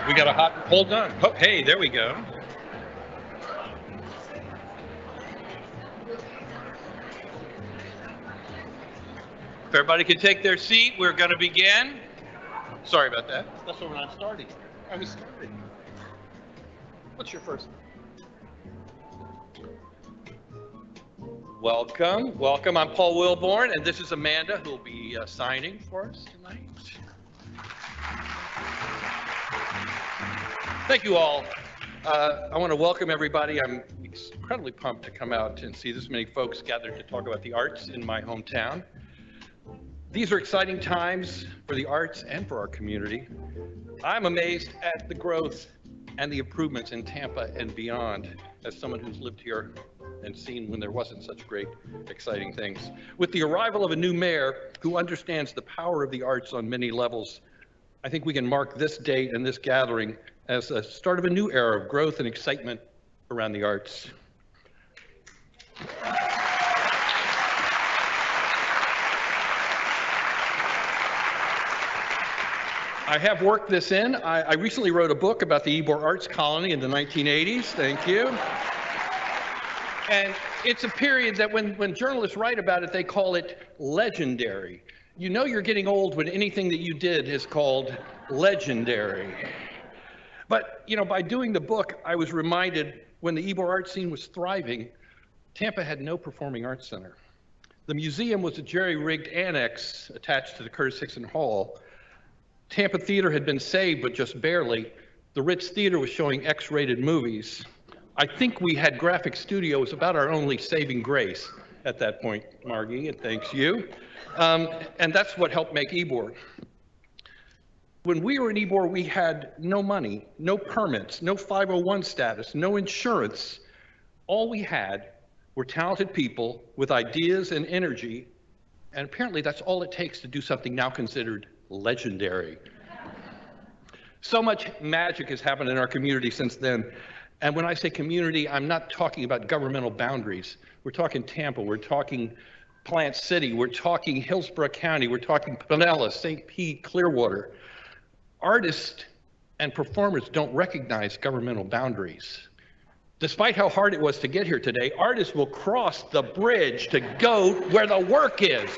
We got a hot, hold on. Oh, hey, there we go. If everybody can take their seat, we're going to begin. Sorry about that. That's why we're not starting. I was starting. What's your first name? Welcome, welcome. I'm Paul Wilborn, and this is Amanda, who will be signing for us tonight. Thank you all. I want to welcome everybody. I'm incredibly pumped to come out and see this many folks gathered to talk about the arts in my hometown. These are exciting times for the arts and for our community. I'm amazed at the growth and the improvements in Tampa and beyond, as someone who's lived here and seen when there wasn't such great, exciting things. With the arrival of a new mayor who understands the power of the arts on many levels, I think we can mark this date and this gathering as the start of a new era of growth and excitement around the arts. I have worked this in. I recently wrote a book about the Ybor Arts Colony in the 1980s. Thank you. And it's a period that when journalists write about it, they call it legendary. You know you're getting old when anything that you did is called legendary. But, you know, by doing the book, I was reminded when the Ybor art scene was thriving, Tampa had no performing arts center. The museum was a jerry-rigged annex attached to the Curtis Hickson Hall. Tampa theater had been saved, but just barely. The Ritz Theater was showing X-rated movies. I think we had graphic studios, about our only saving grace at that point, Margie, and thanks you. And that's what helped make Ybor. When we were in Ybor, we had no money, no permits, no 501 status, no insurance. All we had were talented people with ideas and energy, and apparently that's all it takes to do something now considered legendary. So much magic has happened in our community since then. And when I say community, I'm not talking about governmental boundaries. We're talking Tampa, we're talking Plant City, we're talking Hillsborough County, we're talking Pinellas, St. Pete, Clearwater. Artists and performers don't recognize governmental boundaries. Despite how hard it was to get here today, artists will cross the bridge to go where the work is.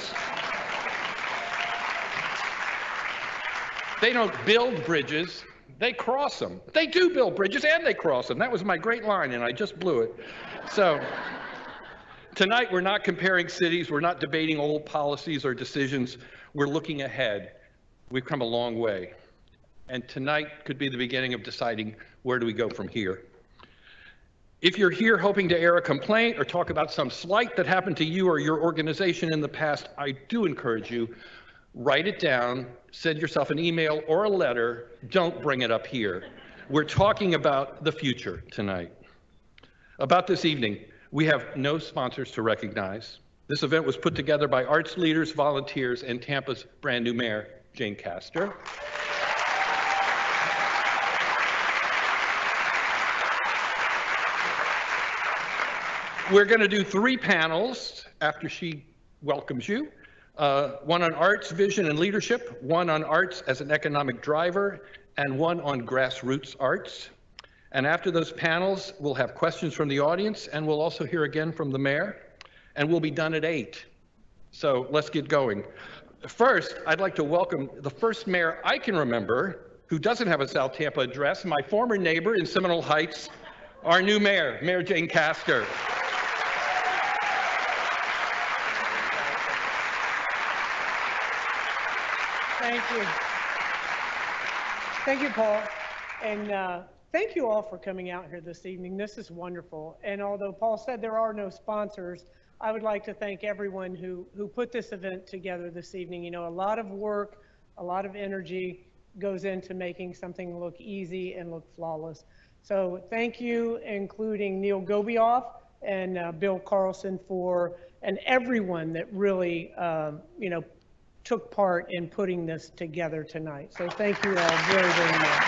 They don't build bridges, they cross them. They do build bridges and they cross them. That was my great line and I just blew it. So tonight we're not comparing cities, we're not debating old policies or decisions, we're looking ahead. We've come a long way. And tonight could be the beginning of deciding where do we go from here. If you're here hoping to air a complaint or talk about some slight that happened to you or your organization in the past, I do encourage you, write it down, send yourself an email or a letter, don't bring it up here. We're talking about the future tonight. About this evening, we have no sponsors to recognize. This event was put together by arts leaders, volunteers, and Tampa's brand new mayor, Jane Castor. We're going to do 3 panels after she welcomes you. One on arts, vision, and leadership, one on arts as an economic driver, and one on grassroots arts. And after those panels, we'll have questions from the audience, and we'll also hear again from the mayor, and we'll be done at 8. So let's get going. First, I'd like to welcome the first mayor I can remember who doesn't have a South Tampa address, my former neighbor in Seminole Heights, our new mayor, Mayor Jane Castor. Thank you. Thank you, Paul. And thank you all for coming out here this evening. This is wonderful. And although Paul said there are no sponsors, I would like to thank everyone who put this event together this evening. You know, a lot of work, a lot of energy goes into making something look easy and look flawless. So thank you, including Neil Gobioff and Bill Carlson and everyone that really, you know, took part in putting this together tonight. So thank you all very, very much.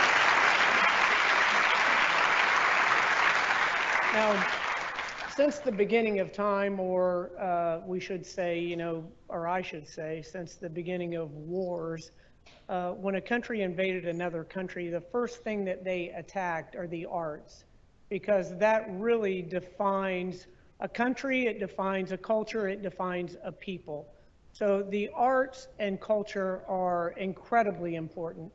Now, since the beginning of time, or we should say, you know, or I should say, since the beginning of wars, when a country invaded another country, the first thing that they attacked are the arts, because that really defines a country, it defines a culture, it defines a people. So the arts and culture are incredibly important.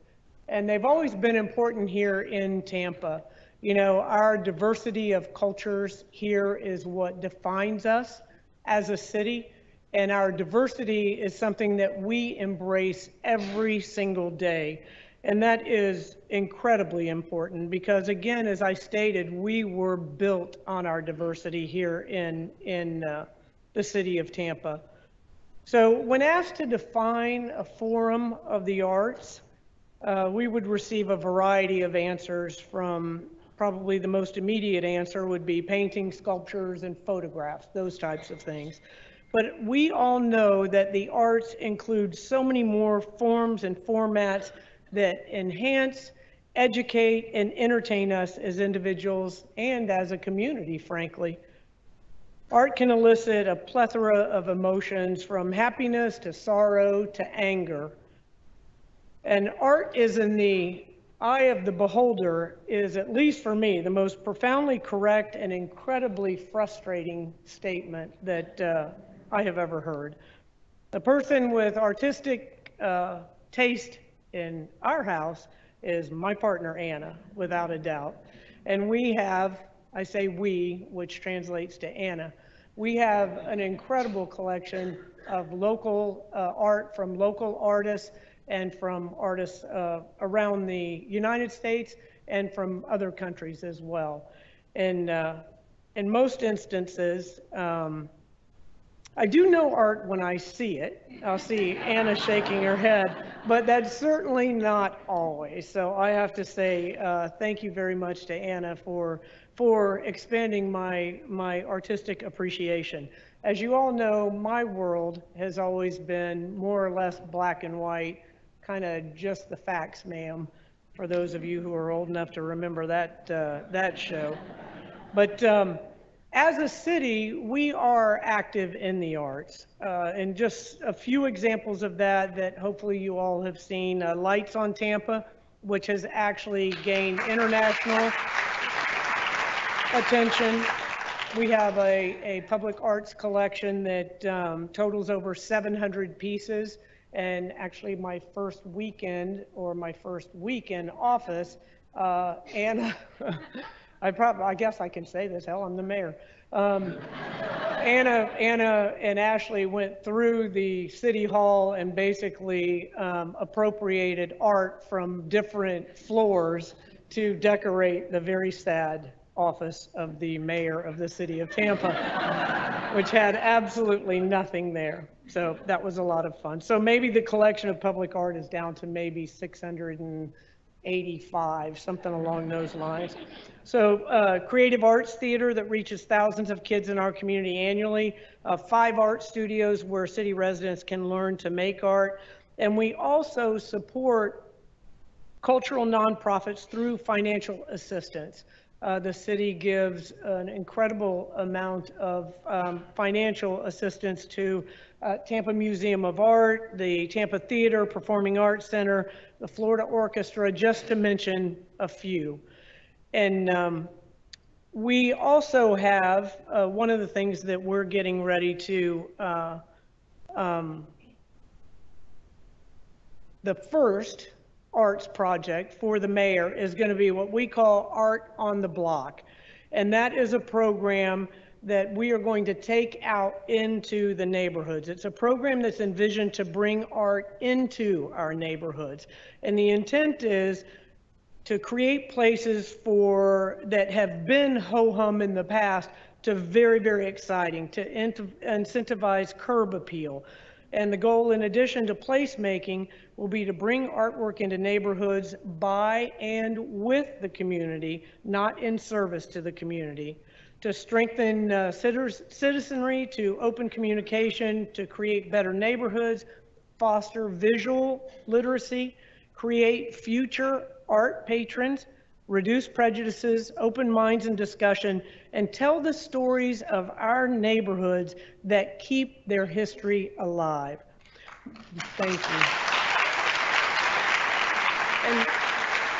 And they've always been important here in Tampa. You know, our diversity of cultures here is what defines us as a city. And our diversity is something that we embrace every single day. And that is incredibly important because, again, as I stated, we were built on our diversity here in the city of Tampa. So when asked to define a forum of the arts, we would receive a variety of answers. From probably the most immediate answer would be paintings, sculptures, and photographs, those types of things. But we all know that the arts include so many more forms and formats that enhance, educate, and entertain us as individuals and as a community, frankly. Art can elicit a plethora of emotions, from happiness to sorrow to anger. And art is in the eye of the beholder is, at least for me, the most profoundly correct and incredibly frustrating statement that I have ever heard. The person with artistic taste in our house is my partner, Anna, without a doubt. And we have, I say we, which translates to Anna, we have an incredible collection of local art from local artists and from artists around the United States and from other countries as well. And in most instances, I do know art when I see it. I'll see Anna shaking her head, but that's certainly not always. So I have to say thank you very much to Anna for expanding my artistic appreciation. As you all know, my world has always been more or less black and white, kind of just the facts, ma'am, for those of you who are old enough to remember that show. But as a city, we are active in the arts. And just a few examples of that hopefully you all have seen. Lights on Tampa, which has actually gained international attention. We have a public arts collection that totals over 700 pieces. And actually my first weekend, or my first week in office, Anna, I guess I can say this, hell, I'm the mayor. Anna and Ashley went through the city hall and basically appropriated art from different floors to decorate the very sad office of the mayor of the city of Tampa, which had absolutely nothing there. So that was a lot of fun. So maybe the collection of public art is down to maybe 685, something along those lines. So creative arts theater that reaches thousands of kids in our community annually, 5 art studios where city residents can learn to make art. And we also support cultural nonprofits through financial assistance. The city gives an incredible amount of financial assistance to Tampa Museum of Art, the Tampa Theater, Performing Arts Center, the Florida Orchestra, just to mention a few. And we also have one of the things that we're getting ready to, the first arts project for the mayor is going to be what we call Art on the Block. And that is a program that we are going to take out into the neighborhoods. It's a program that's envisioned to bring art into our neighborhoods. And the intent is to create places that have been ho-hum in the past to very, very exciting, to incentivize curb appeal. And the goal, in addition to placemaking, will be to bring artwork into neighborhoods by and with the community, not in service to the community, to strengthen citizenry, to open communication, to create better neighborhoods, foster visual literacy, create future art patrons, reduce prejudices, open minds and discussion, and tell the stories of our neighborhoods that keep their history alive. Thank you. And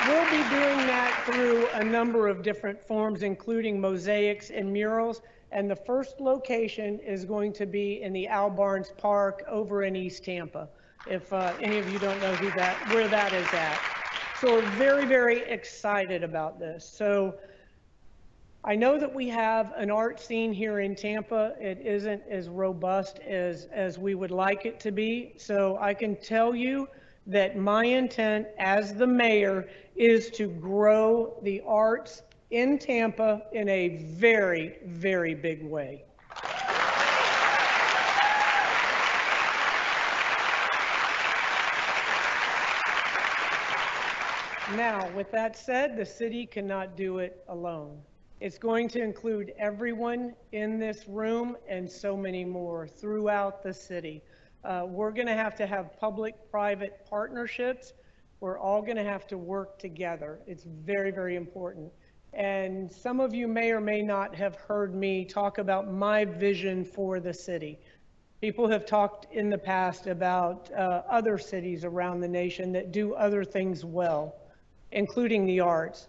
we'll be doing that through a number of different forms, including mosaics and murals. And the first location is going to be in the Al Barnes Park over in East Tampa, if any of you don't know where that is at. So we're very, very excited about this. So I know that we have an art scene here in Tampa. It isn't as robust as we would like it to be. So I can tell you that my intent as the mayor is to grow the arts in Tampa in a very, very big way. Now, with that said, the city cannot do it alone. It's going to include everyone in this room and so many more throughout the city. We're going to have public-private partnerships. We're all going to have to work together. It's very, very important. And some of you may or may not have heard me talk about my vision for the city. People have talked in the past about other cities around the nation that do other things well, including the arts.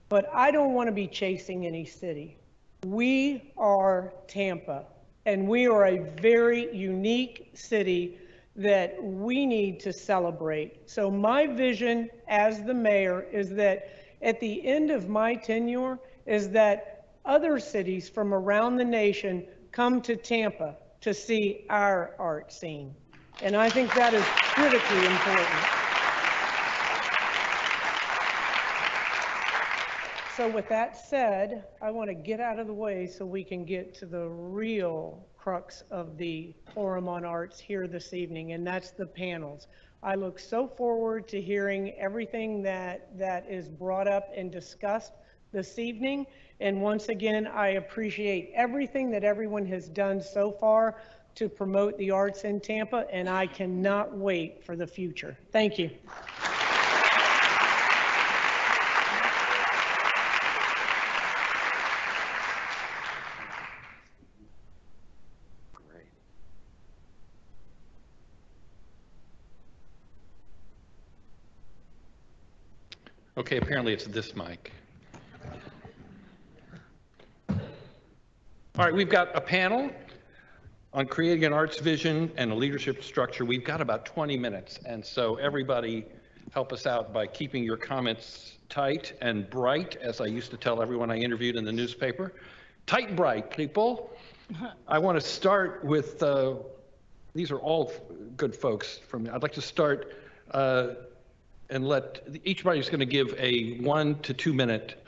But I don't want to be chasing any city. We are Tampa, and we are a very unique city that we need to celebrate. So my vision as the mayor is that at the end of my tenure is that other cities from around the nation come to Tampa to see our art scene. And I think that is critically important. So with that said, I want to get out of the way so we can get to the real crux of the Forum on Arts here this evening, and that's the panels. I look so forward to hearing everything that is brought up and discussed this evening. And once again, I appreciate everything that everyone has done so far to promote the arts in Tampa, and I cannot wait for the future. Thank you. Okay, apparently it's this mic. All right, we've got a panel on creating an arts vision and a leadership structure. We've got about 20 minutes, and so everybody help us out by keeping your comments tight and bright, as I used to tell everyone I interviewed in the newspaper. Tight and bright, people. I want to start with, these are all good folks from, I'd like to start and let each body's going to give a 1 to 2 minute,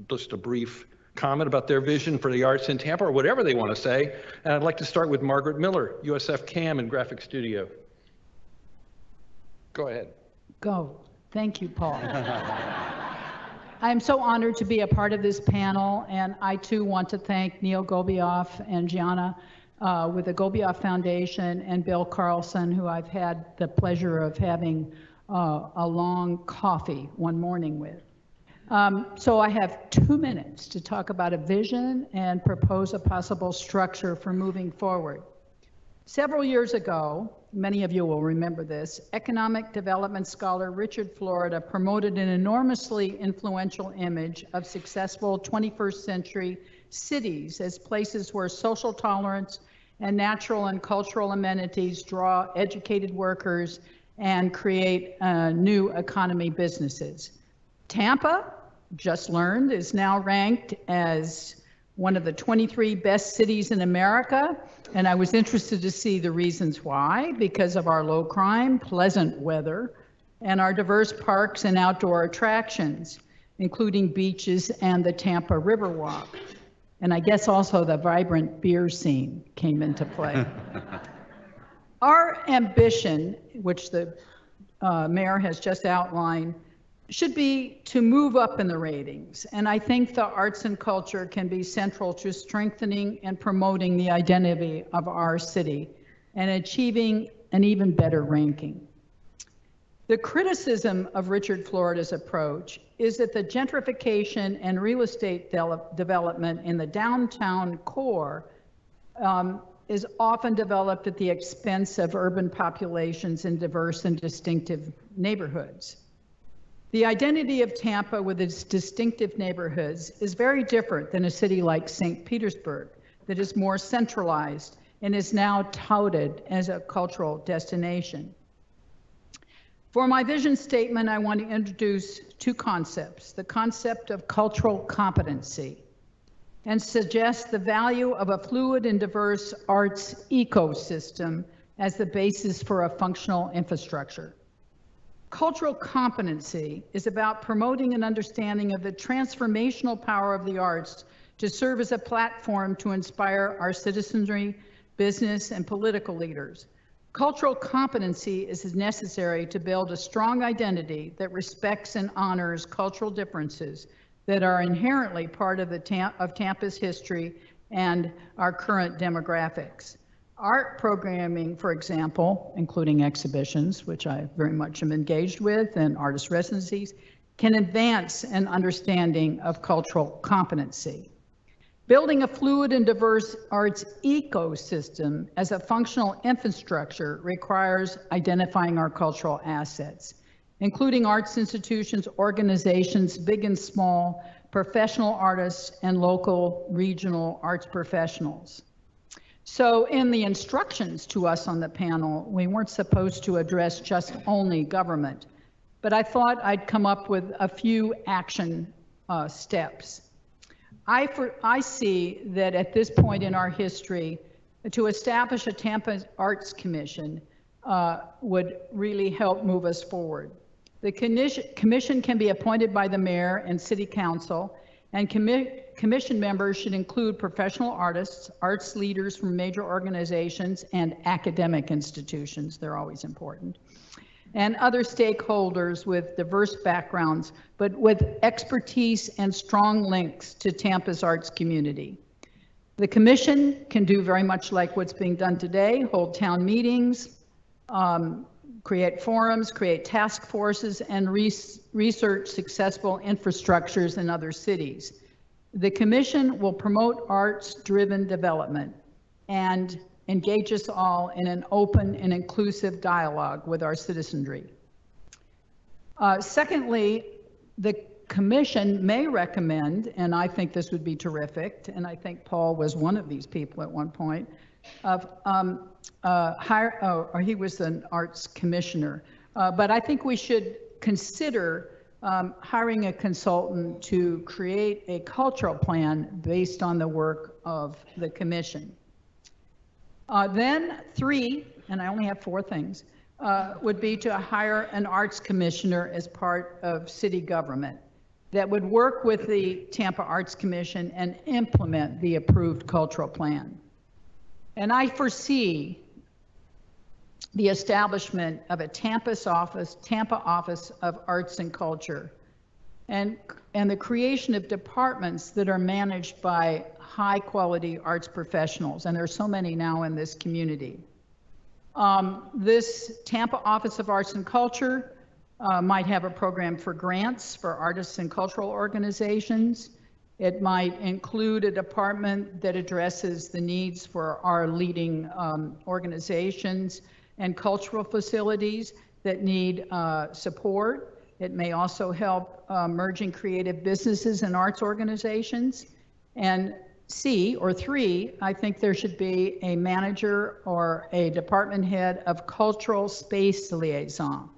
just a brief comment about their vision for the arts in Tampa, or whatever they want to say. And I'd like to start with Margaret Miller, USF Cam and Graphic Studio. Go ahead. Go. Thank you, Paul. I'm so honored to be a part of this panel, and I too want to thank Neil Gobioff and Gianna with the Gobioff Foundation, and Bill Carlson, who I've had the pleasure of having a long coffee one morning with. So I have 2 minutes to talk about a vision and propose a possible structure for moving forward. Several years ago, many of you will remember this, economic development scholar Richard Florida promoted an enormously influential image of successful 21st century cities as places where social tolerance and natural and cultural amenities draw educated workers and create new economy businesses. Tampa, just learned, is now ranked as one of the 23 best cities in America, and I was interested to see the reasons why, because of our low crime, pleasant weather, and our diverse parks and outdoor attractions, including beaches and the Tampa Riverwalk. And I guess also the vibrant beer scene came into play. Our ambition, which the mayor has just outlined, should be to move up in the ratings. And I think the arts and culture can be central to strengthening and promoting the identity of our city and achieving an even better ranking. The criticism of Richard Florida's approach is that the gentrification and real estate development in the downtown core is often developed at the expense of urban populations in diverse and distinctive neighborhoods. The identity of Tampa with its distinctive neighborhoods is very different than a city like St. Petersburg that is more centralized and is now touted as a cultural destination. For my vision statement, I want to introduce two concepts: the concept of cultural competency, and suggest the value of a fluid and diverse arts ecosystem as the basis for a functional infrastructure. Cultural competency is about promoting an understanding of the transformational power of the arts to serve as a platform to inspire our citizenry, business, and political leaders. Cultural competency is necessary to build a strong identity that respects and honors cultural differences that are inherently part of Tampa's history and our current demographics. Art programming, for example, including exhibitions, which I very much am engaged with, and artist residencies, can advance an understanding of cultural competency. Building a fluid and diverse arts ecosystem as a functional infrastructure requires identifying our cultural assets, including arts institutions, organizations, big and small, professional artists, and local regional arts professionals. So in the instructions to us on the panel, we weren't supposed to address just only government, but I thought I'd come up with a few action steps. I see that at this point in our history, to establish a Tampa Arts Commission would really help move us forward. The commission can be appointed by the mayor and city council, and commission members should include professional artists, arts leaders from major organizations, and academic institutions. They're always important. And other stakeholders with diverse backgrounds, but with expertise and strong links to Tampa's arts community. The commission can do very much like what's being done today: hold town meetings, create forums, create task forces, and research successful infrastructures in other cities. The commission will promote arts-driven development and engage us all in an open and inclusive dialogue with our citizenry. Secondly, the commission may recommend, and I think this would be terrific, and I think Paul was one of these people at one point, he was an arts commissioner, but I think we should consider hiring a consultant to create a cultural plan based on the work of the commission. Then three, and I only have four things, would be to hire an arts commissioner as part of city government that would work with the Tampa Arts Commission and implement the approved cultural plan. And I foresee the establishment of a Tampa Office of Arts and Culture, and the creation of departments that are managed by high quality arts professionals, and there are so many now in this community. This Tampa Office of Arts and Culture might have a program for grants for artists and cultural organizations. It might include a department that addresses the needs for our leading organizations and cultural facilities that need support. It may also help merging creative businesses and arts organizations. And three, I think there should be a manager or a department head of cultural space liaison.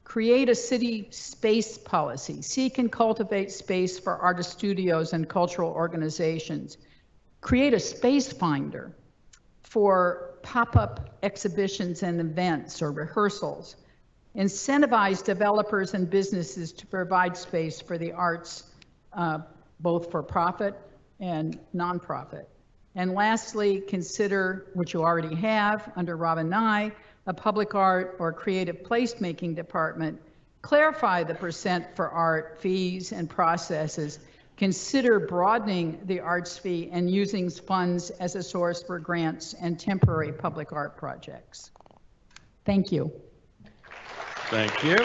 Create a city space policy. Seek and cultivate space for artist studios and cultural organizations. Create a space finder for pop-up exhibitions and events or rehearsals. Incentivize developers and businesses to provide space for the arts, both for profit and nonprofit. And lastly, consider, which you already have under Robin Nye, a public art or creative placemaking department. Clarify the percent for art fees and processes. Consider broadening the arts fee and using funds as a source for grants and temporary public art projects. Thank you. Thank you.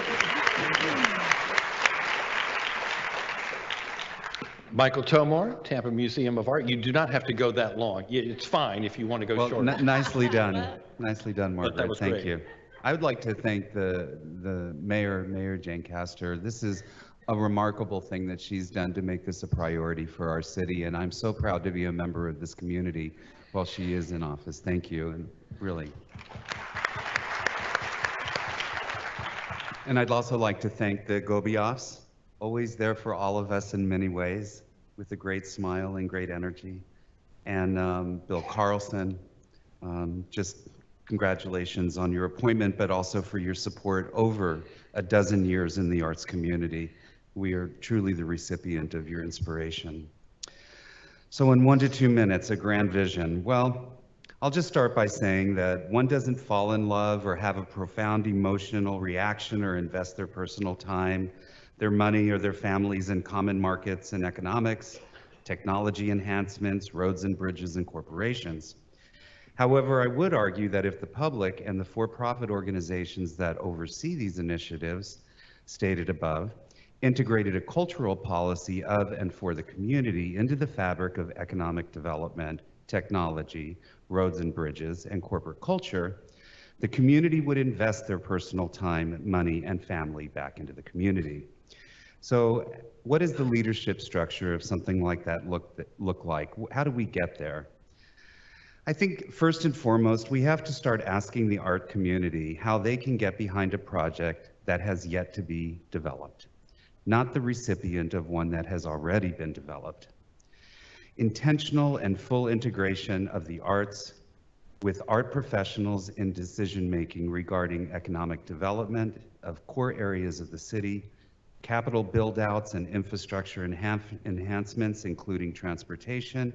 Michael Tomar, Tampa Museum of Art. You do not have to go that long. It's fine if you want to go Well, shorter. nicely done. Nicely done, But that Margaret. was Thank great. you. I would like to thank the Mayor Jane Castor. This is a remarkable thing that she's done to make this a priority for our city, and I'm so proud to be a member of this community while she is in office. Thank you, and really. And I'd also like to thank the Gobioffs, always there for all of us in many ways, with a great smile and great energy. And Bill Carlson, just congratulations on your appointment, but also for your support over a dozen years in the arts community. We are truly the recipient of your inspiration. So in 1 to 2 minutes, a grand vision. Well, I'll just start by saying that one doesn't fall in love or have a profound emotional reaction or invest their personal time, their money, or their families in common markets and economics, technology enhancements, roads and bridges, and corporations. However, I would argue that if the public and the for-profit organizations that oversee these initiatives, stated above, integrated a cultural policy of and for the community into the fabric of economic development, technology, roads and bridges, and corporate culture, the community would invest their personal time, money, and family back into the community. So what does the leadership structure of something like that look like? How do we get there? I think first and foremost, we have to start asking the art community how they can get behind a project that has yet to be developed, not the recipient of one that has already been developed. Intentional and full integration of the arts with art professionals in decision-making regarding economic development of core areas of the city, capital build-outs and infrastructure enhancements, including transportation,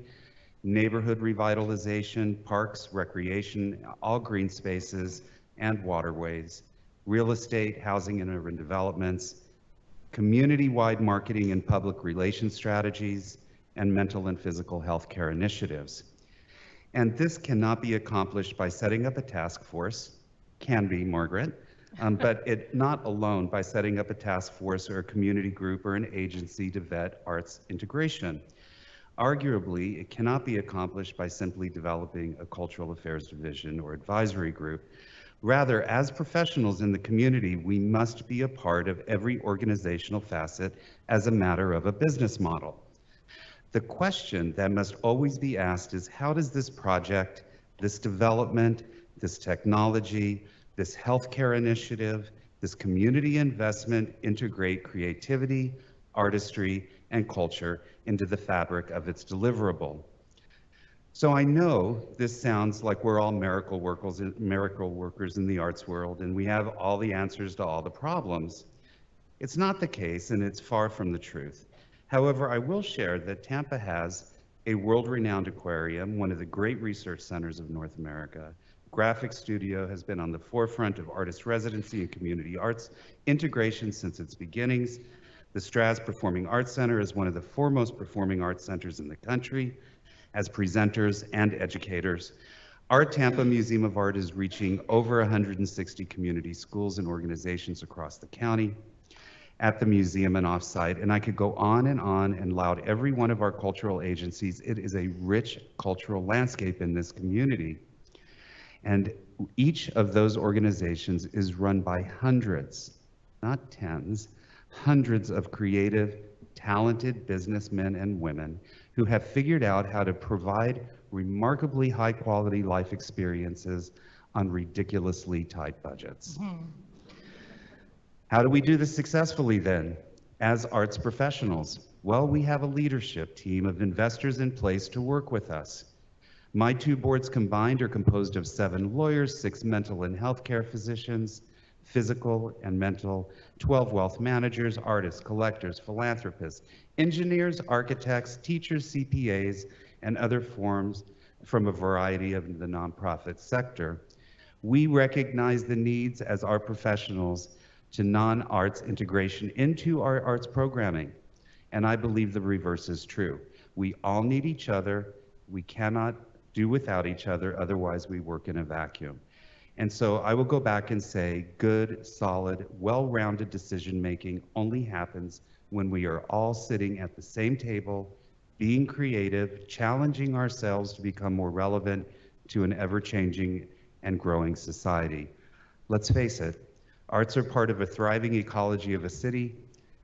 neighborhood revitalization, parks, recreation, all green spaces and waterways, real estate, housing and urban developments, community-wide marketing and public relations strategies, and mental and physical health care initiatives. And this cannot be accomplished by setting up a task force, can be, Margaret, but not alone by setting up a task force or a community group or an agency to vet arts integration. Arguably, it cannot be accomplished by simply developing a cultural affairs division or advisory group. Rather, as professionals in the community, we must be a part of every organizational facet as a matter of a business model. The question that must always be asked is, how does this project, this development, this technology, this healthcare initiative, this community investment integrate creativity, artistry, and culture into the fabric of its deliverable? So I know this sounds like we're all miracle workers in the arts world, and we have all the answers to all the problems. It's not the case, and it's far from the truth. However, I will share that Tampa has a world-renowned aquarium, one of the great research centers of North America. Graphic Studio has been on the forefront of artist residency and community arts integration since its beginnings. The Straz Performing Arts Center is one of the foremost performing arts centers in the country as presenters and educators. Our Tampa Museum of Art is reaching over 160 community schools and organizations across the county at the museum and offsite, and I could go on and laud every one of our cultural agencies. It is a rich cultural landscape in this community. And each of those organizations is run by hundreds, not tens, hundreds of creative, talented businessmen and women who have figured out how to provide remarkably high quality life experiences on ridiculously tight budgets. How do we do this successfully then, as arts professionals? Well, we have a leadership team of investors in place to work with us. My two boards combined are composed of 7 lawyers, 6 mental and healthcare physicians, physical and mental, 12 wealth managers, artists, collectors, philanthropists, engineers, architects, teachers, CPAs, and other forms from a variety of the nonprofit sector. We recognize the needs as our professionals to non-arts integration into our arts programming. And I believe the reverse is true. We all need each other. We cannot do without each other, otherwise we work in a vacuum. And so I will go back and say good, solid, well-rounded decision-making only happens when we are all sitting at the same table, being creative, challenging ourselves to become more relevant to an ever-changing and growing society. Let's face it, arts are part of a thriving ecology of a city.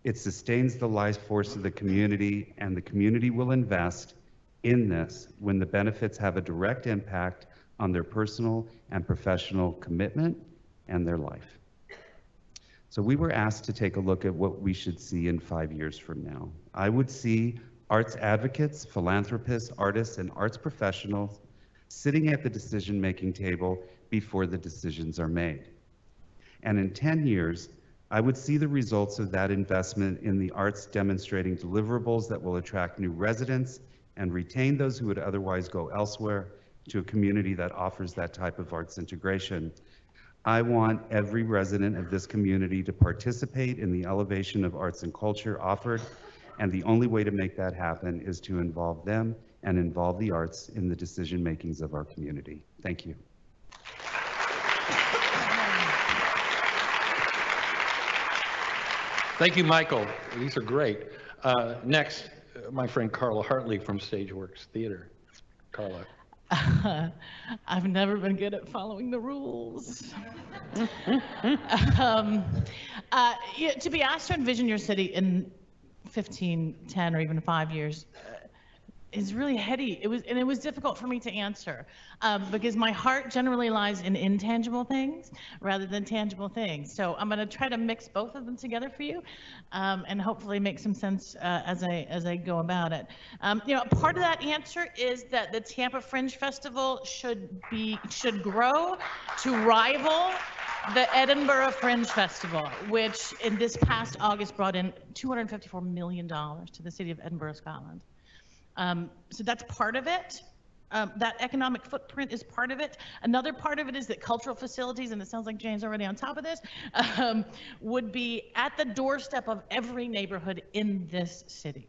It sustains the life force of the community, and the community will invest in this when the benefits have a direct impact on their personal and professional commitment and their life. So we were asked to take a look at what we should see in 5 years from now. I would see arts advocates, philanthropists, artists, and arts professionals sitting at the decision-making table before the decisions are made. And in 10 years, I would see the results of that investment in the arts demonstrating deliverables that will attract new residents and retain those who would otherwise go elsewhere to a community that offers that type of arts integration. I want every resident of this community to participate in the elevation of arts and culture offered, and the only way to make that happen is to involve them and involve the arts in the decision makings of our community. Thank you. Thank you, Michael. These are great. Next, my friend Carla Hartley from Stageworks Theater. Carla. I've never been good at following the rules. To be asked to envision your city in 15, 10, or even 5 years is really heady. It was difficult for me to answer because my heart generally lies in intangible things rather than tangible things. So I'm going to try to mix both of them together for you and hopefully make some sense as I go about it. Part of that answer is that the Tampa Fringe Festival should grow to rival the Edinburgh Fringe Festival, which in this past August brought in $254 million to the city of Edinburgh, Scotland. So that's part of it. That economic footprint is part of it. Another part of it is that cultural facilities, and it sounds like Jane's already on top of this, would be at the doorstep of every neighborhood in this city.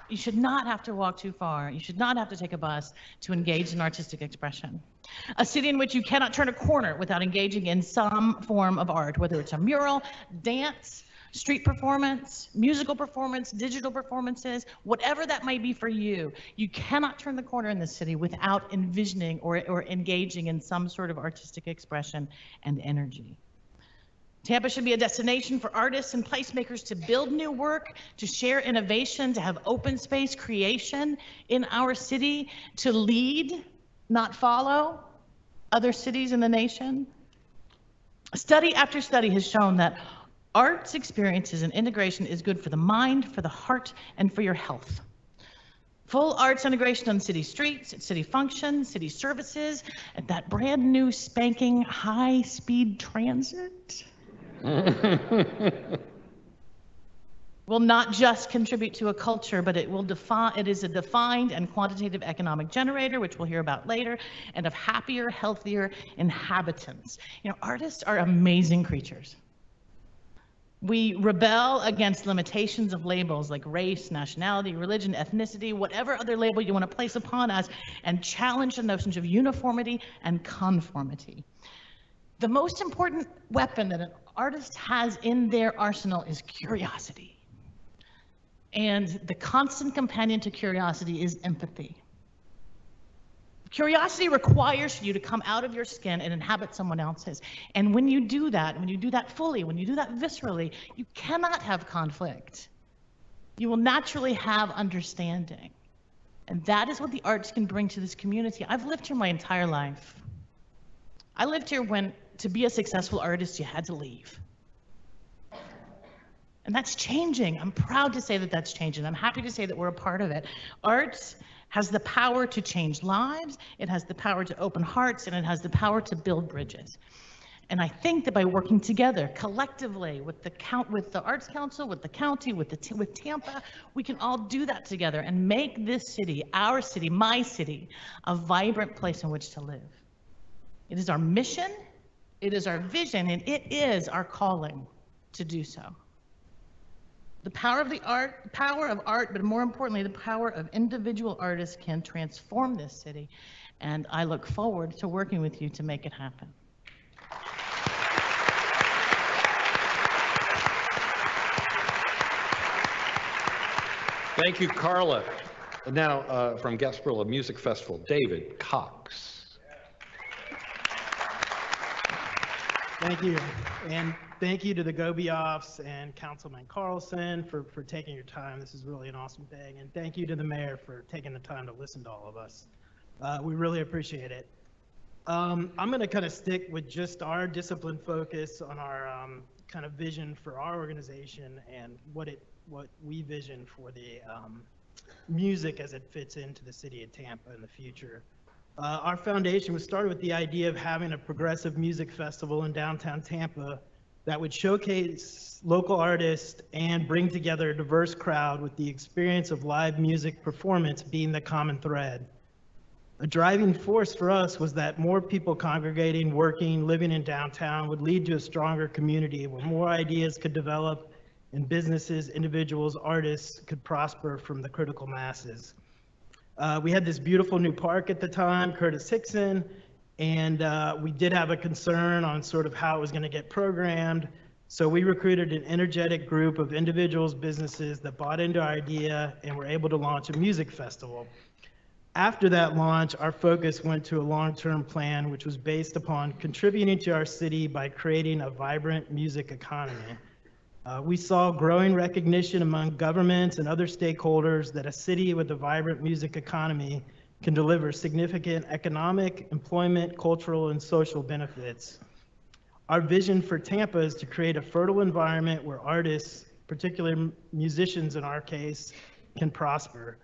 You should not have to walk too far. You should not have to take a bus to engage in artistic expression. A city in which you cannot turn a corner without engaging in some form of art, whether it's a mural, dance, street performance, musical performance, digital performances, whatever that might be for you. You cannot turn the corner in this city without envisioning or engaging in some sort of artistic expression and energy. Tampa should be a destination for artists and placemakers to build new work, to share innovation, to have open space creation in our city, to lead, not follow, other cities in the nation. Study after study has shown that arts experiences and integration is good for the mind, for the heart, and for your health. Full arts integration on city streets, at city functions, city services, at that brand new spanking high-speed transit will not just contribute to a culture, but it is a defined and quantitative economic generator, which we'll hear about later, and of happier, healthier inhabitants. Artists are amazing creatures. We rebel against limitations of labels like race, nationality, religion, ethnicity, whatever other label you want to place upon us, and challenge the notions of uniformity and conformity. The most important weapon that an artist has in their arsenal is curiosity. And the constant companion to curiosity is empathy. Curiosity requires you to come out of your skin and inhabit someone else's. And when you do that fully, when you do that viscerally, you cannot have conflict. You will naturally have understanding. And that is what the arts can bring to this community. I've lived here my entire life. I lived here when, to be a successful artist, you had to leave. And that's changing. I'm proud to say that that's changing. I'm happy to say that we're a part of it. Arts has the power to change lives, it has the power to open hearts, and it has the power to build bridges. And I think that by working together collectively with the Arts Council, with the county, with Tampa, we can all do that together and make this city, our city, my city, a vibrant place in which to live. It is our mission, it is our vision, and it is our calling to do so. The power of art, but more importantly, the power of individual artists can transform this city. And I look forward to working with you to make it happen. Thank you, Carla. Now, from Gasparilla Music Festival, David Cox. Thank you. And thank you to the Gobioffs and Councilman Carlson for taking your time. This is really an awesome thing. And thank you to the mayor for taking the time to listen to all of us. We really appreciate it. I'm going to kind of stick with just our discipline focus on our kind of vision for our organization and what we vision for the music as it fits into the city of Tampa in the future. Our foundation was started with the idea of having a progressive music festival in downtown Tampa that would showcase local artists and bring together a diverse crowd, with the experience of live music performance being the common thread. A driving force for us was that more people congregating, working, living in downtown would lead to a stronger community where more ideas could develop and businesses, individuals, artists could prosper from the critical masses. We had this beautiful new park at the time, Curtis Hickson, and we did have a concern on sort of how it was going to get programmed. So we recruited an energetic group of individuals, businesses that bought into our idea and were able to launch a music festival. After that launch, our focus went to a long-term plan, which was based upon contributing to our city by creating a vibrant music economy. We saw growing recognition among governments and other stakeholders that a city with a vibrant music economy can deliver significant economic, employment, cultural, and social benefits. Our vision for Tampa is to create a fertile environment where artists, particularly musicians in our case, can prosper.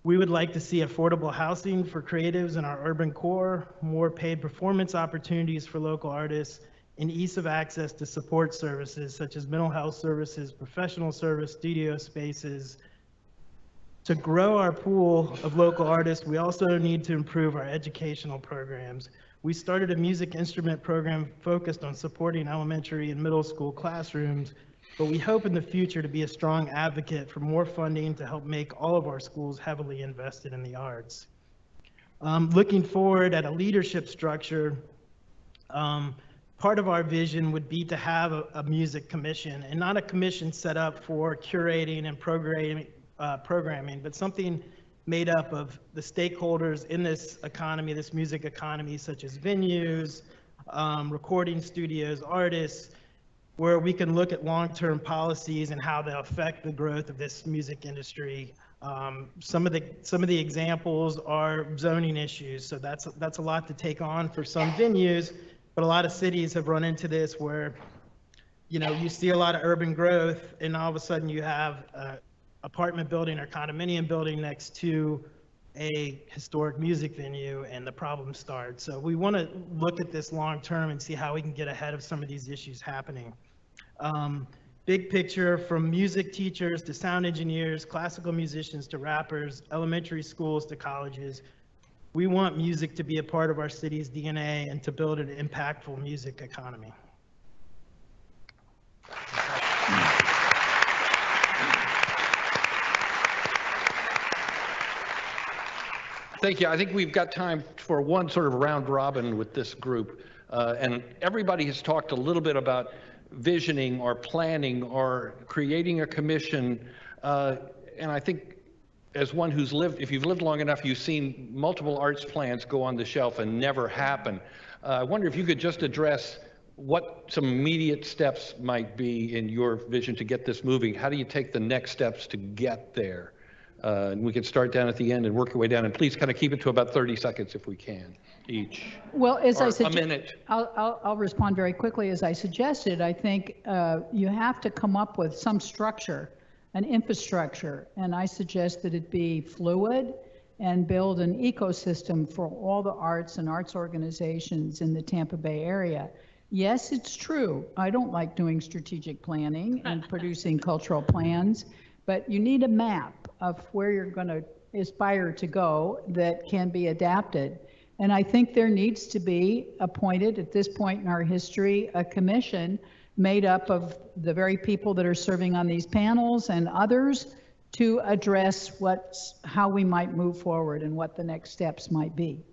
We would like to see affordable housing for creatives in our urban core, more paid performance opportunities for local artists, and ease of access to support services such as mental health services, professional service, studio spaces. To grow our pool of local artists, we also need to improve our educational programs. We started a music instrument program focused on supporting elementary and middle school classrooms, but we hope in the future to be a strong advocate for more funding to help make all of our schools heavily invested in the arts. Looking forward at a leadership structure, part of our vision would be to have a music commission, and not a commission set up for curating and programming, but something made up of the stakeholders in this economy, this music economy, such as venues, recording studios, artists, where we can look at long-term policies and how they affect the growth of this music industry. Some of the examples are zoning issues, so that's a lot to take on for some venues, but a lot of cities have run into this where, you know, you see a lot of urban growth and all of a sudden you have a apartment building or condominium building next to a historic music venue and the problem starts. So we want to look at this long term and see how we can get ahead of some of these issues happening. Big picture, from music teachers to sound engineers, classical musicians to rappers, elementary schools to colleges, we want music to be a part of our city's DNA and to build an impactful music economy. Thank you. I think we've got time for one sort of round robin with this group. And everybody has talked a little bit about visioning or planning or creating a commission. And I think as one who's lived, if you've lived long enough, you've seen multiple arts plans go on the shelf and never happen. I wonder if you could just address what some immediate steps might be in your vision to get this moving. How do you take the next steps to get there? And we can start down at the end and work our way down. And please kind of keep it to about 30 seconds if we can, each. Well, as I said, a minute. I'll respond very quickly. As I suggested, I think you have to come up with some structure, an infrastructure, and I suggest that it be fluid and build an ecosystem for all the arts and arts organizations in the Tampa Bay area. Yes, it's true. I don't like doing strategic planning and producing cultural plans, but you need a map of where you're going to aspire to go that can be adapted. And I think there needs to be appointed at this point in our history, a commission made up of the very people that are serving on these panels and others to address how we might move forward and what the next steps might be.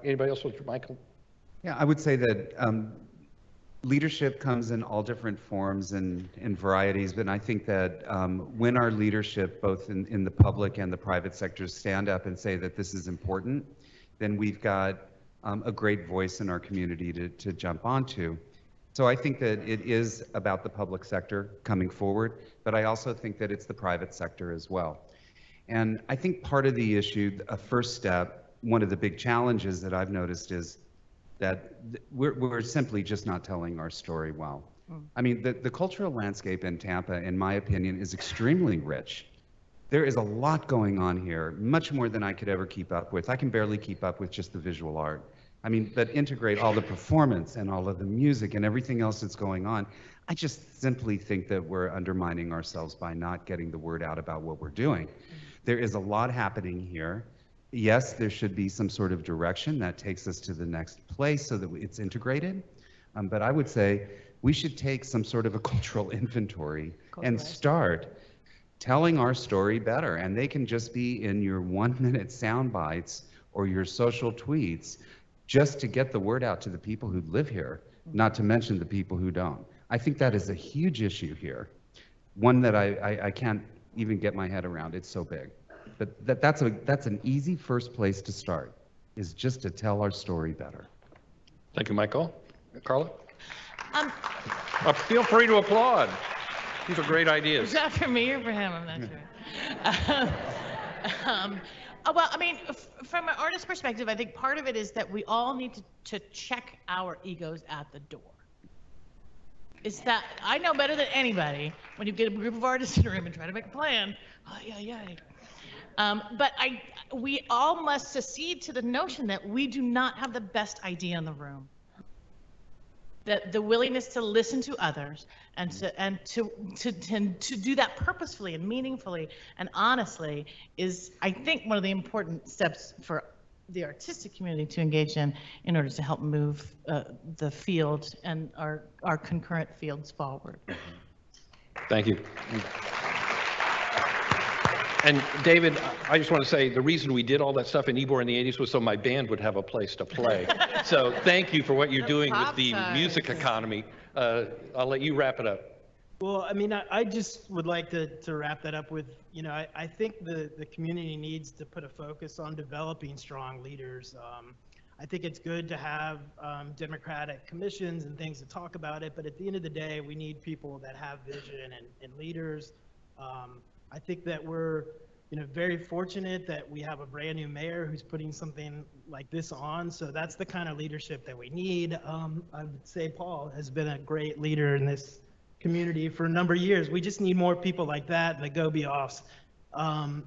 Anybody else with Michael? Yeah, I would say that leadership comes in all different forms and varieties, but I think that when our leadership, both in the public and the private sectors, stand up and say that this is important, then we've got a great voice in our community to jump onto. So I think that it is about the public sector coming forward, but I also think that it's the private sector as well. And I think part of the issue, a first step, one of the big challenges that I've noticed is that we're simply just not telling our story well. I mean, the cultural landscape in Tampa, in my opinion, is extremely rich. There is a lot going on here, much more than I could ever keep up with. I can barely keep up with just the visual art. I mean, but integrate all the performance and all of the music and everything else that's going on. I just simply think that we're undermining ourselves by not getting the word out about what we're doing. There is a lot happening here. Yes, there should be some sort of direction that takes us to the next place so that it's integrated. But I would say we should take some sort of a cultural inventory and start telling our story better. And they can just be in your 1-minute sound bites or your social tweets, just to get the word out to the people who live here, not to mention the people who don't. I think that is a huge issue here, one that I can't even get my head around. It's so big. But that's an easy first place to start, is just to tell our story better. Thank you, Michael. Carla? Feel free to applaud. These are great ideas. Is that for me or for him? I'm not sure. Well, I mean, from an artist perspective, I think part of it is that we all need to check our egos at the door. Is that I know better than anybody when you get a group of artists in a room and try to make a plan. Oh, yeah. But we all must secede to the notion that we do not have the best idea in the room. That the willingness to listen to others and to do that purposefully and meaningfully and honestly is, I think, one of the important steps for the artistic community to engage in order to help move the field and our concurrent fields forward. Thank you. And David, I just want to say the reason we did all that stuff in Ybor in the 80s was so my band would have a place to play. So thank you for what you're doing with the music economy. I'll let you wrap it up. Well, I mean, I just would like to wrap that up with, you know, I think the community needs to put a focus on developing strong leaders. I think it's good to have democratic commissions and things to talk about it, but at the end of the day, we need people that have vision and leaders. I think that we're, you know, very fortunate that we have a brand new mayor who's putting something like this on. So that's the kind of leadership that we need. I would say Paul has been a great leader in this community for a number of years. We just need more people like that, the go-be-offs. And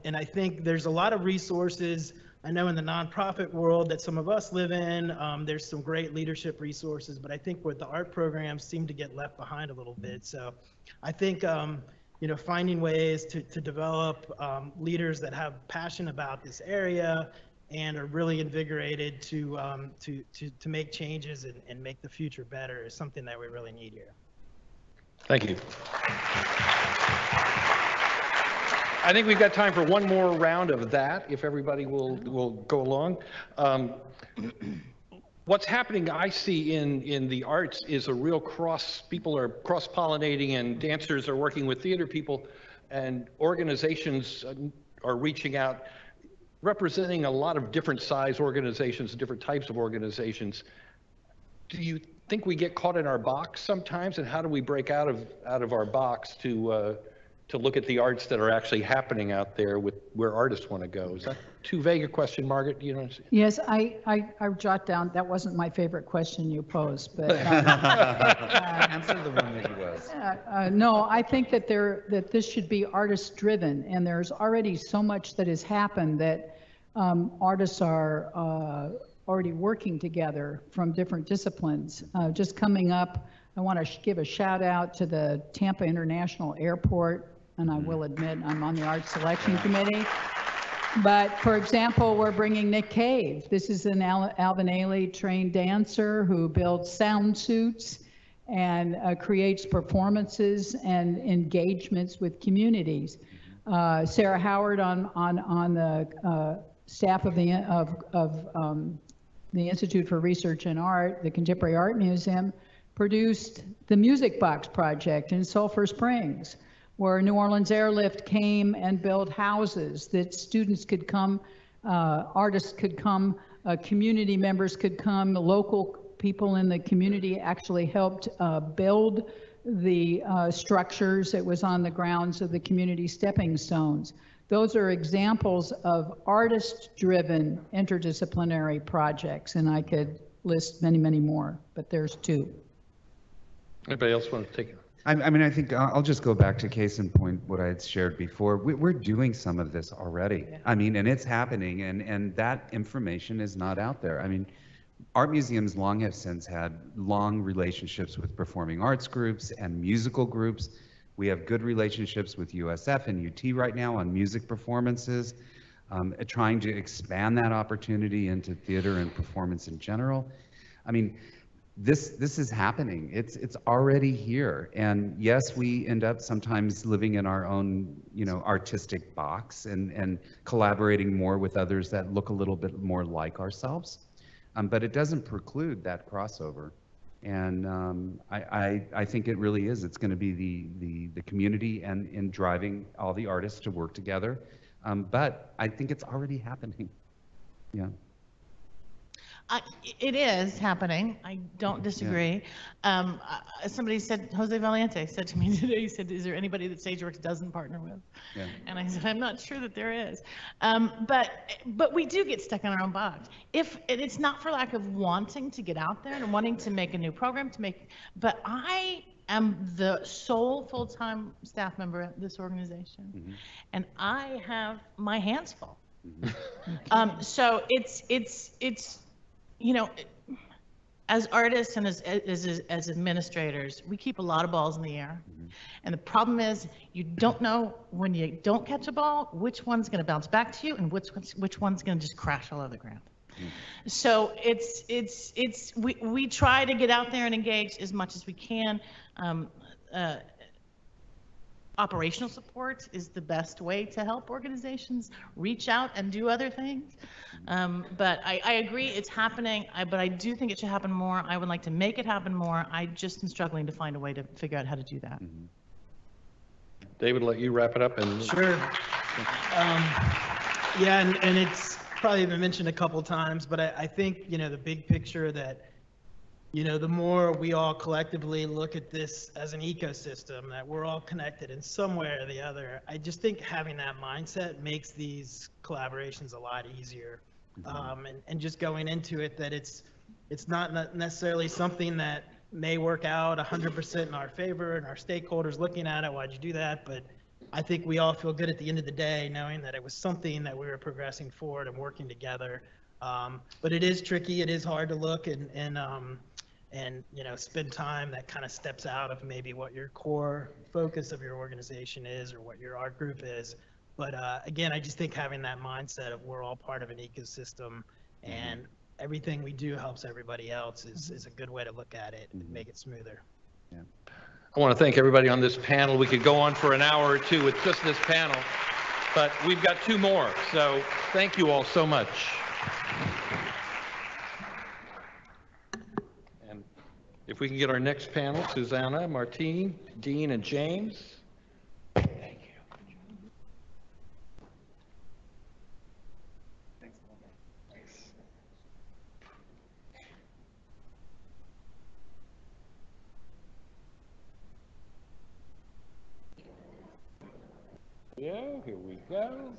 I think there's a lot of resources. I know in the nonprofit world that some of us live in, there's some great leadership resources, but I think with the art programs seem to get left behind a little bit. So I think, you know, finding ways to develop leaders that have passion about this area and are really invigorated to make changes and make the future better is something that we really need here. Thank you. I think we've got time for one more round of that, if everybody will go along. What's happening, I see in the arts, is a real people are cross-pollinating, and dancers are working with theater people, and organizations are reaching out, representing a lot of different size organizations, different types of organizations. Do you think we get caught in our box sometimes, and how do we break out of our box to look at the arts that are actually happening out there with where artists want to go? Is that too vague a question, Margaret? You know? Yes, I jot down, that wasn't my favorite question you posed, but Answer the one that you was. no, I think that this should be artist driven, and there's already so much that has happened that artists are already working together from different disciplines. Just coming up, I want to give a shout out to the Tampa International Airport, and I will admit I'm on the art selection committee. But for example, we're bringing Nick Cave. This is an Alvin Ailey trained dancer who builds sound suits and creates performances and engagements with communities. Sarah Howard on the staff of the Institute for Research and Art, the Contemporary Art Museum, produced the Music Box Project in Sulphur Springs, where New Orleans Airlift came and built houses that students could come, artists could come, community members could come, local people in the community actually helped build the structures. It was on the grounds of the community stepping stones. Those are examples of artist-driven interdisciplinary projects, and I could list many, many more, but there's two. Anybody else want to take it? I mean, I think I'll just go back to case in point, what I had shared before. We're doing some of this already. Yeah. I mean, and it's happening, and that information is not out there. I mean, art museums long have since had long relationships with performing arts groups and musical groups. We have good relationships with USF and UT right now on music performances, trying to expand that opportunity into theater and performance in general. I mean, this is happening. It's already here. And yes, we end up sometimes living in our own, artistic box and collaborating more with others that look a little bit more like ourselves. But it doesn't preclude that crossover. And I think it really is. It's going to be the community and in driving all the artists to work together. But I think it's already happening. Yeah. It is happening. I don't disagree. Yeah. Somebody said, Jose Valiente said to me today, he said, is there anybody that SageWorks doesn't partner with? Yeah. And I said, I'm not sure that there is. But we do get stuck in our own box. It's not for lack of wanting to get out there and wanting to make a new program but I am the sole full-time staff member at this organization. Mm-hmm. And I have my hands full. Mm-hmm. So it's as artists and as administrators, we keep a lot of balls in the air. Mm-hmm. And the problem is you don't know when you don't catch a ball, which one's going to bounce back to you and which one's going to just crash all over the ground. Mm-hmm. So we try to get out there and engage as much as we can. Operational support is the best way to help organizations reach out and do other things. But I agree it's happening, but I do think it should happen more. I would like to make it happen more. I just am struggling to find a way to figure out how to do that. Mm-hmm. David, let you wrap it up. Sure. Yeah, and it's probably been mentioned a couple times, but I think, the big picture that the more we all collectively look at this as an ecosystem, that we're all connected in some way or the other, I just think having that mindset makes these collaborations a lot easier. Mm-hmm. And just going into it, that it's not necessarily something that may work out 100% in our favor and our stakeholders looking at it, why'd you do that? But I think we all feel good at the end of the day knowing that it was something that we were progressing forward and working together. But it is tricky, it is hard to look and spend time that kind of steps out of maybe what your core focus of your organization is or what your art group is. But again, I just think having that mindset of we're all part of an ecosystem and everything we do helps everybody else is a good way to look at it and make it smoother. Yeah. I want to thank everybody on this panel. We could go on for an hour or two with just this panel, but we've got two more. So thank you all so much. If we can get our next panel, Susanna, Martine, Dean, and James. Thank you. Thanks. Yeah, here we go.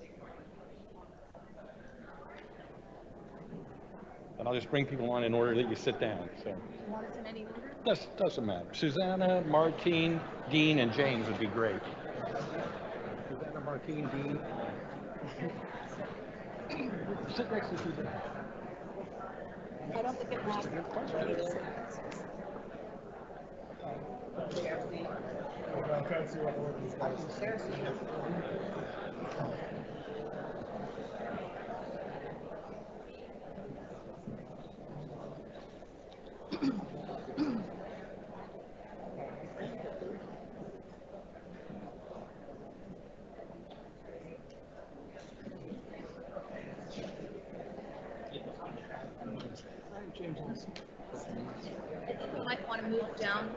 And I'll just bring people on in order that you sit down. So. You want us in any order? Doesn't matter. Susanna, Martine, Dean, and James would be great. Susanna, Martine, Dean. Sit next to Susanna. I don't think it matters. I think we might want to move down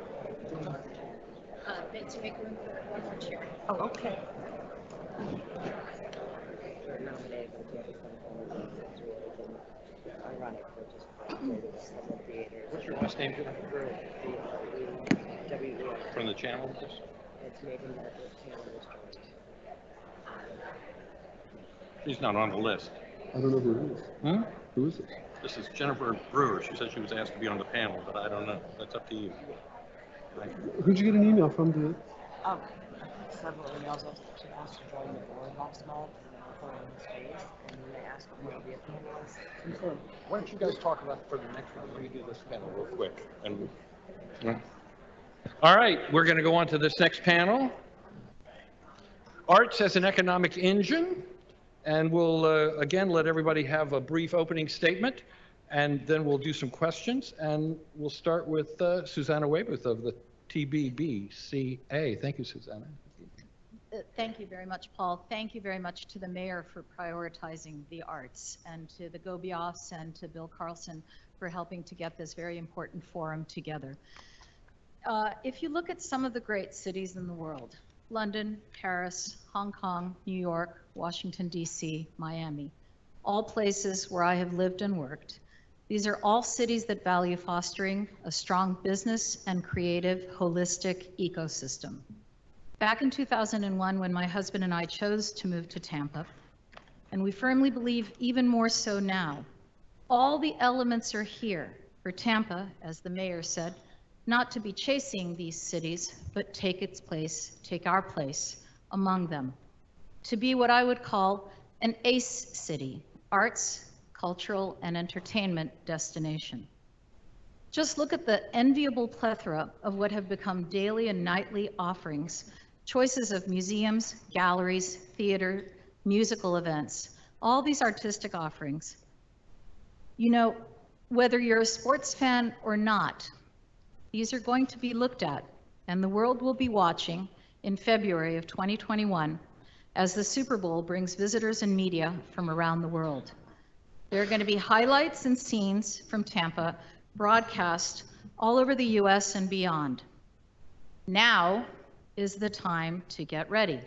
a bit to make room for one more chair. Oh, okay. What's your last name? From the channel? She's not on the list. I don't know who it is. Hmm? Who is it? This is Jennifer Brewer. She said she was asked to be on the panel, but I don't know. That's up to you. Who'd you get an email from today? Several emails to ask to join the board last month for space, and then they asked if we would be a panelist. So, why don't you guys talk about for the next one? We do this panel real quick. And all right, we're going to go on to this next panel. Arts as an economic engine, and we'll again let everybody have a brief opening statement, and then we'll do some questions, and we'll start with Susanna Waybuth of the TBBCA. Thank you, Susanna. Thank you very much, Paul. Thank you very much to the mayor for prioritizing the arts, and to the Gobioffs and to Bill Carlson for helping to get this very important forum together. If you look at some of the great cities in the world, London, Paris, Hong Kong, New York, Washington, D.C., Miami, all places where I have lived and worked, these are all cities that value fostering a strong business and creative, holistic ecosystem. Back in 2001, when my husband and I chose to move to Tampa, and we firmly believe even more so now, all the elements are here for Tampa, as the mayor said, not to be chasing these cities, but take its place, take our place among them. To be what I would call an ACE city, arts, cultural, and entertainment destination. Just look at the enviable plethora of what have become daily and nightly offerings, choices of museums, galleries, theater, musical events, all these artistic offerings. You know, whether you're a sports fan or not, these are going to be looked at, and the world will be watching in February of 2021 as the Super Bowl brings visitors and media from around the world. There are going to be highlights and scenes from Tampa broadcast all over the US and beyond. Now is the time to get ready,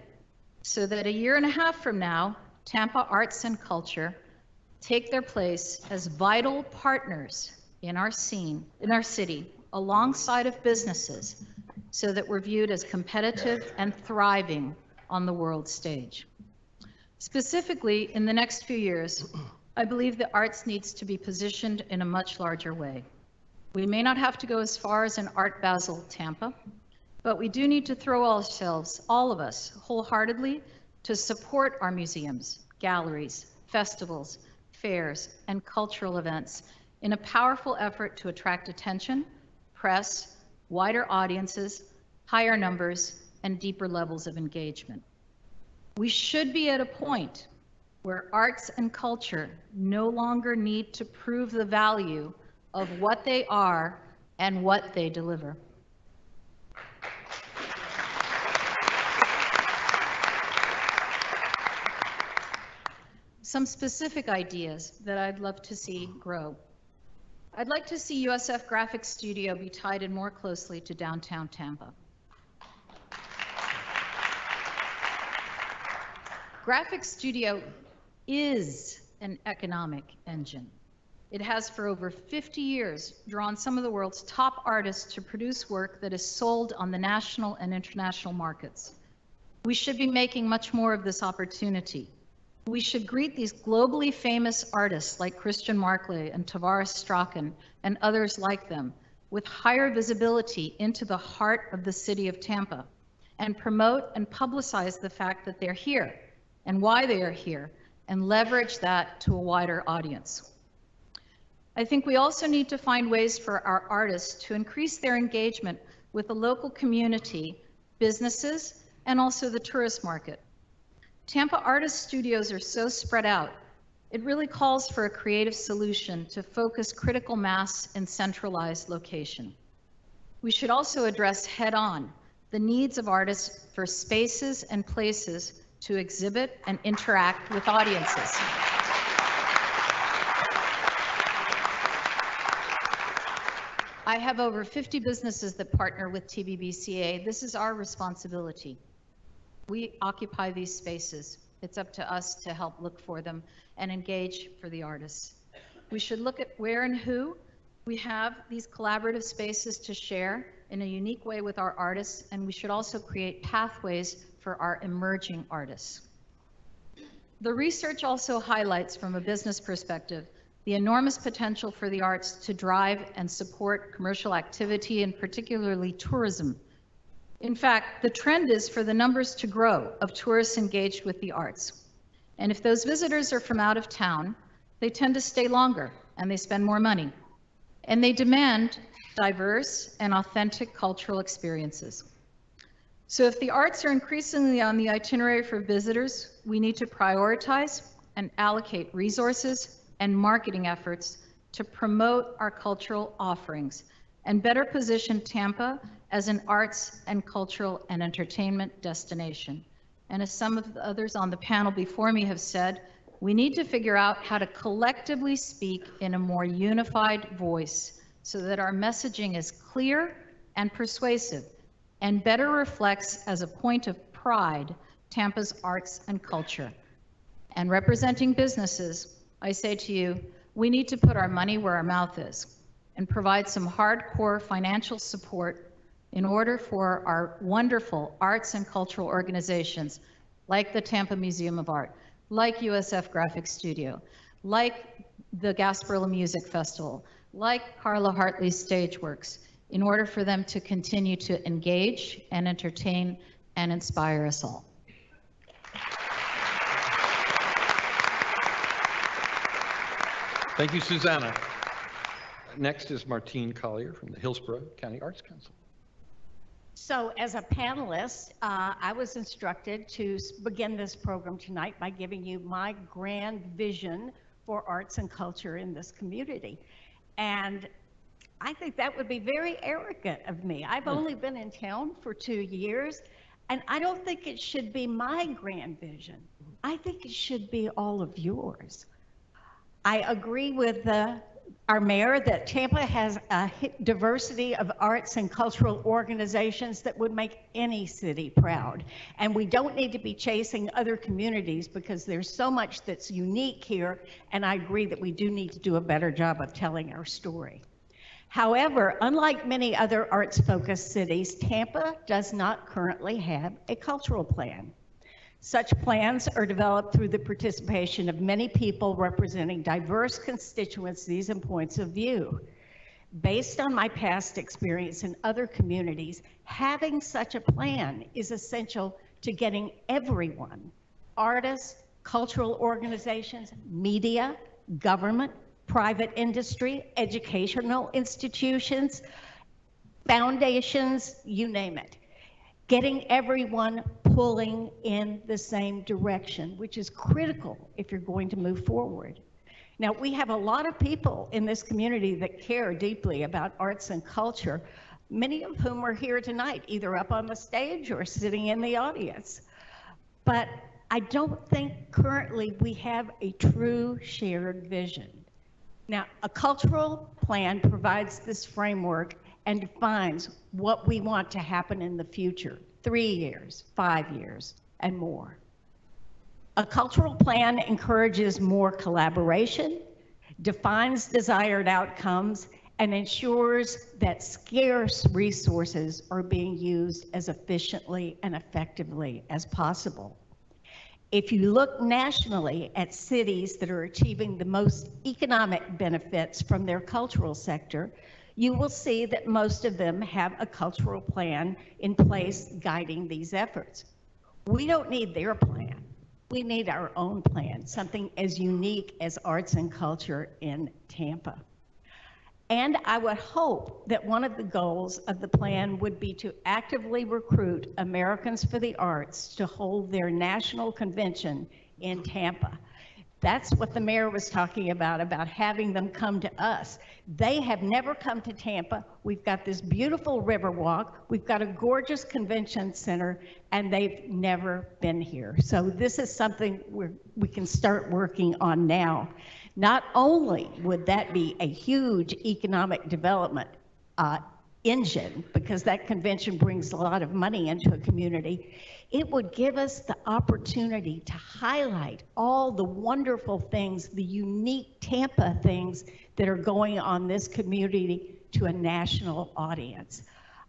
so that a year and a half from now, Tampa arts and culture take their place as vital partners in our scene, in our city, alongside of businesses, so that we're viewed as competitive and thriving on the world stage. Specifically, in the next few years, I believe the arts needs to be positioned in a much larger way. We may not have to go as far as an Art Basel Tampa, but we do need to throw ourselves, all of us, wholeheartedly to support our museums, galleries, festivals, fairs, and cultural events in a powerful effort to attract attention, press, wider audiences, higher numbers, and deeper levels of engagement. We should be at a point where arts and culture no longer need to prove the value of what they are and what they deliver. Some specific ideas that I'd love to see grow. I'd like to see USF Graphics Studio be tied in more closely to downtown Tampa. Graphics Studio is an economic engine. It has for over 50 years drawn some of the world's top artists to produce work that is sold on the national and international markets. We should be making much more of this opportunity. We should greet these globally famous artists like Christian Markley and Tavares Strachan and others like them with higher visibility into the heart of the city of Tampa, and promote and publicize the fact that they're here and why they are here, and leverage that to a wider audience. I think we also need to find ways for our artists to increase their engagement with the local community, businesses, and also the tourist market. Tampa artist studios are so spread out, it really calls for a creative solution to focus critical mass in centralized location. We should also address head-on the needs of artists for spaces and places to exhibit and interact with audiences. I I have over 50 businesses that partner with TBBCA. This is our responsibility. We occupy these spaces. It's up to us to help look for them and engage for the artists. We should look at where and who we have these collaborative spaces to share in a unique way with our artists, and we should also create pathways for our emerging artists. The research also highlights, from a business perspective, the enormous potential for the arts to drive and support commercial activity, and particularly tourism. In fact, the trend is for the numbers to grow of tourists engaged with the arts. And if those visitors are from out of town, they tend to stay longer and they spend more money. And they demand diverse and authentic cultural experiences. So if the arts are increasingly on the itinerary for visitors, we need to prioritize and allocate resources and marketing efforts to promote our cultural offerings and better position Tampa as an arts and cultural and entertainment destination. And as some of the others on the panel before me have said, we need to figure out how to collectively speak in a more unified voice so that our messaging is clear and persuasive and better reflects as a point of pride Tampa's arts and culture. And representing businesses, I say to you, we need to put our money where our mouth is and provide some hardcore financial support in order for our wonderful arts and cultural organizations like the Tampa Museum of Art, like USF Graphic Studio, like the Gasparilla Music Festival, like Carla Hartley's Stageworks, in order for them to continue to engage and entertain and inspire us all. Thank you, Susanna. Next is Martine Collier from the Hillsborough County Arts Council. So as a panelist, I was instructed to begin this program tonight by giving you my grand vision for arts and culture in this community. And I think that would be very arrogant of me. I've only been in town for 2 years, and I don't think it should be my grand vision. I think it should be all of yours. I agree with our mayor that Tampa has a diversity of arts and cultural organizations that would make any city proud. And we don't need to be chasing other communities because there's so much that's unique here. And I agree that we do need to do a better job of telling our story. However, unlike many other arts-focused cities, Tampa does not currently have a cultural plan. Such plans are developed through the participation of many people representing diverse constituencies and points of view. Based on my past experience in other communities, having such a plan is essential to getting everyone, artists, cultural organizations, media, government, private industry, educational institutions, foundations, you name it, getting everyone pulling in the same direction, which is critical if you're going to move forward. Now, we have a lot of people in this community that care deeply about arts and culture, many of whom are here tonight, either up on the stage or sitting in the audience. But I don't think currently we have a true shared vision. Now, a cultural plan provides this framework and defines what we want to happen in the future, 3 years, 5 years, and more. A cultural plan encourages more collaboration, defines desired outcomes, and ensures that scarce resources are being used as efficiently and effectively as possible. If you look nationally at cities that are achieving the most economic benefits from their cultural sector, you will see that most of them have a cultural plan in place guiding these efforts. We don't need their plan. We need our own plan, something as unique as arts and culture in Tampa. And I would hope that one of the goals of the plan would be to actively recruit Americans for the Arts to hold their national convention in Tampa. That's what the mayor was talking about having them come to us. They have never come to Tampa. We've got this beautiful Riverwalk. We've got a gorgeous convention center, and they've never been here. So this is something we can start working on now. Not only would that be a huge economic development, engine, because that convention brings a lot of money into a community, it would give us the opportunity to highlight all the wonderful things, the unique Tampa things that are going on this community to a national audience.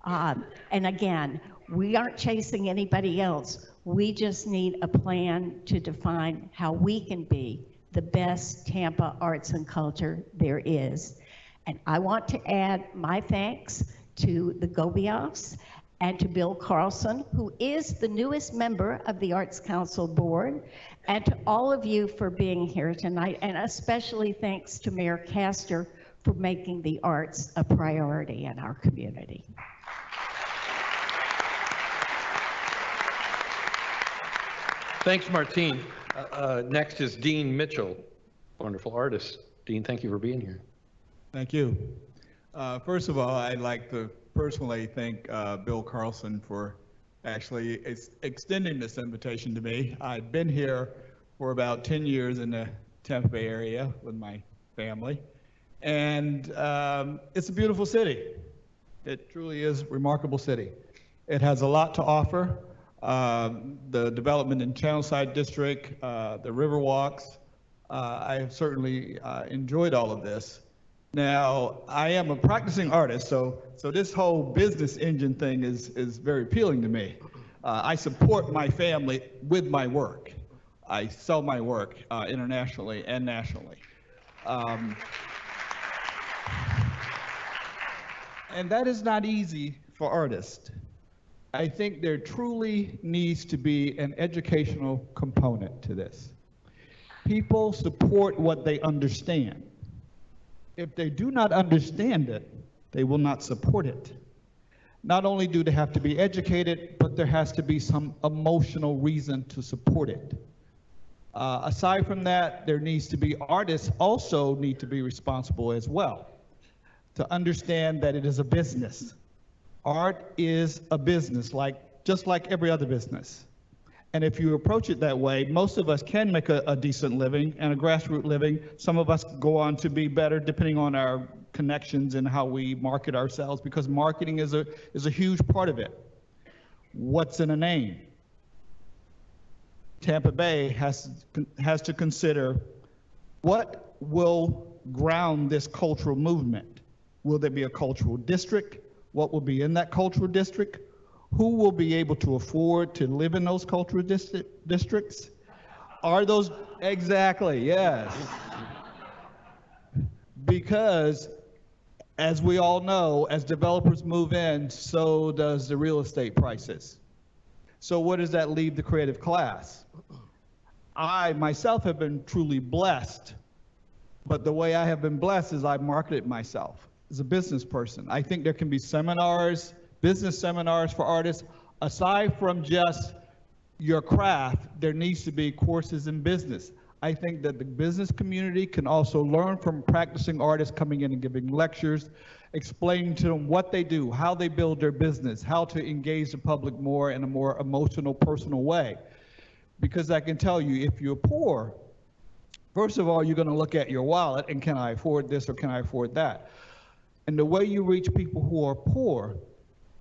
And again, we aren't chasing anybody else. We just need a plan to define how we can be the best Tampa arts and culture there is. And I want to add my thanks to the Gobioffs and to Bill Carlson, who is the newest member of the Arts Council Board, and to all of you for being here tonight, and especially thanks to Mayor Castor for making the arts a priority in our community. Thanks, Martine. Next is Dean Mitchell, wonderful artist. Dean, thank you for being here. Thank you. First of all, I'd like to personally thank Bill Carlson for actually extending this invitation to me. I've been here for about 10 years in the Tampa Bay area with my family, and it's a beautiful city. It truly is a remarkable city. It has a lot to offer. The development in Channelside District, the river walks, I have certainly enjoyed all of this. Now, I am a practicing artist, so this whole business engine thing is very appealing to me. I support my family with my work. I sell my work internationally and nationally. And that is not easy for artists. I think there truly needs to be an educational component to this. People support what they understand. If they do not understand it, they will not support it. Not only do they have to be educated, but there has to be some emotional reason to support it. Aside from that, there needs to be, artists also need to be responsible as well, to understand that it is a business. Art is a business, just like every other business. And if you approach it that way, most of us can make a decent living and a grassroots living. Some of us go on to be better depending on our connections and how we market ourselves, because marketing is a huge part of it. What's in a name? Tampa Bay has to consider what will ground this cultural movement. Will there be a cultural district? What will be in that cultural district? Who will be able to afford to live in those cultural districts? Are those, exactly, yes. Because as we all know, as developers move in, so does the real estate prices. So where does that leave the creative class? I myself have been truly blessed, but the way I have been blessed is I've marketed myself as a business person. I think there can be seminars, business seminars for artists. Aside from just your craft, there needs to be courses in business. I think that the business community can also learn from practicing artists coming in and giving lectures, explaining to them what they do, how they build their business, how to engage the public more in a more emotional, personal way. Because I can tell you, if you're poor, first of all, you're going to look at your wallet and can I afford this or can I afford that? And the way you reach people who are poor,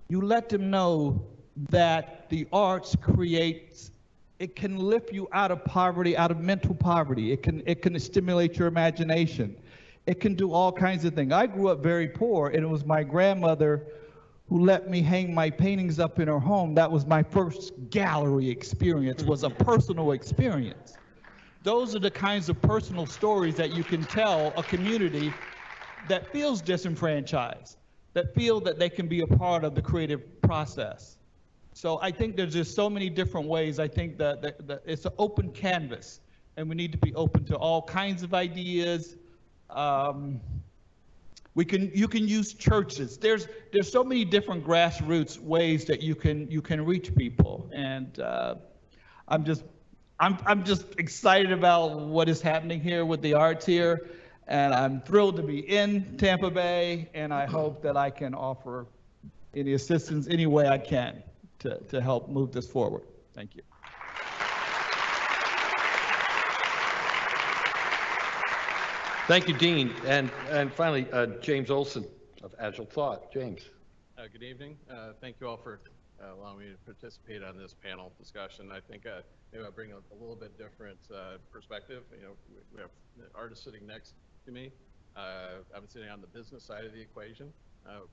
you let them know that the arts creates, it can lift you out of poverty, out of mental poverty. It can stimulate your imagination. It can do all kinds of things. I grew up very poor, and it was my grandmother who let me hang my paintings up in her home. That was my first gallery experience, was a personal experience. Those are the kinds of personal stories that you can tell a community that feels disenfranchised, that feel that they can be a part of the creative process. So I think there's just so many different ways. I think that it's an open canvas, and we need to be open to all kinds of ideas. You can use churches. There's so many different grassroots ways that you can reach people, and I'm just excited about what is happening here with the arts here. And I'm thrilled to be in Tampa Bay, and I hope that I can offer any assistance any way I can to help move this forward. Thank you. Thank you, Dean. And finally, James Olson, of Agile Thought. James. Good evening. Thank you all for allowing me to participate on this panel discussion. I think maybe I'll bring a little bit different perspective. You know, we have artists sitting next to me. I'm sitting on the business side of the equation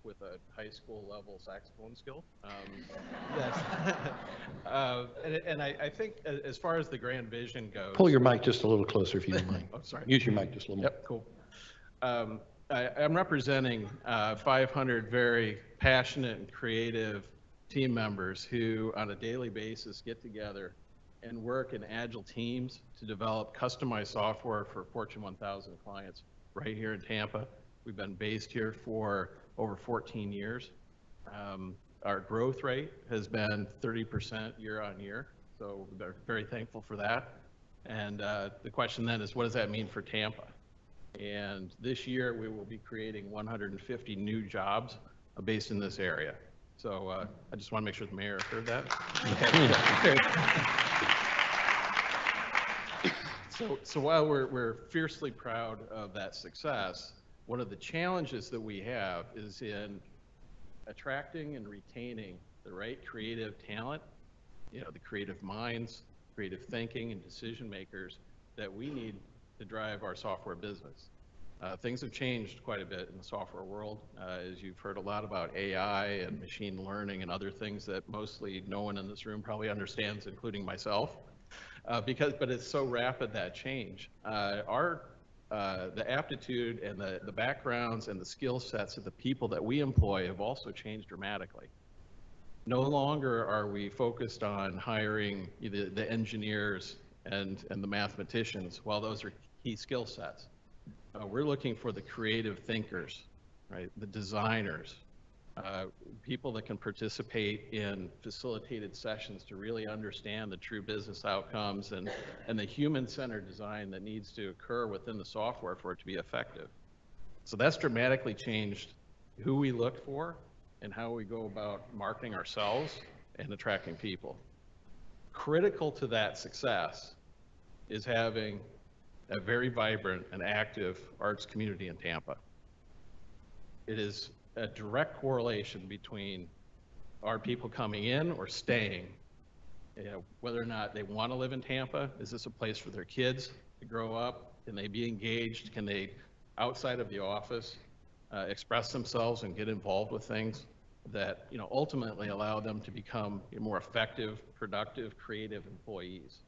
with a high school level saxophone skill. And I think as far as the grand vision goes. Pull your mic just a little closer if you don't mind. Oh, sorry. Use your mic just a little more. Yep, cool. I'm representing 500 very passionate and creative team members who on a daily basis get together and work in agile teams to develop customized software for Fortune 1000 clients right here in Tampa. We've been based here for over 14 years. Our growth rate has been 30% year on year, so we're very thankful for that. And the question then is, what does that mean for Tampa? And this year we will be creating 150 new jobs based in this area. So I just want to make sure the mayor heard that. So while we're fiercely proud of that success, one of the challenges that we have is in attracting and retaining the right creative talent, you know, the creative minds, creative thinking, and decision makers that we need to drive our software business. Things have changed quite a bit in the software world. As you've heard a lot about AI and machine learning and other things that mostly no one in this room probably understands, including myself, but it's so rapid, that change. The aptitude and the backgrounds and the skill sets of the people that we employ have also changed dramatically. No longer are we focused on hiring the engineers and the mathematicians, while those are key skill sets. We're looking for the creative thinkers, right? The designers, people that can participate in facilitated sessions to really understand the true business outcomes and the human-centered design that needs to occur within the software for it to be effective. So that's dramatically changed who we look for and how we go about marketing ourselves and attracting people. Critical to that success is having a very vibrant and active arts community in Tampa. It is a direct correlation between our people coming in or staying, you know, whether or not they want to live in Tampa. Is this a place for their kids to grow up? Can they be engaged? Can they, outside of the office, express themselves and get involved with things that, you know, ultimately allow them to become more effective, productive, creative employees?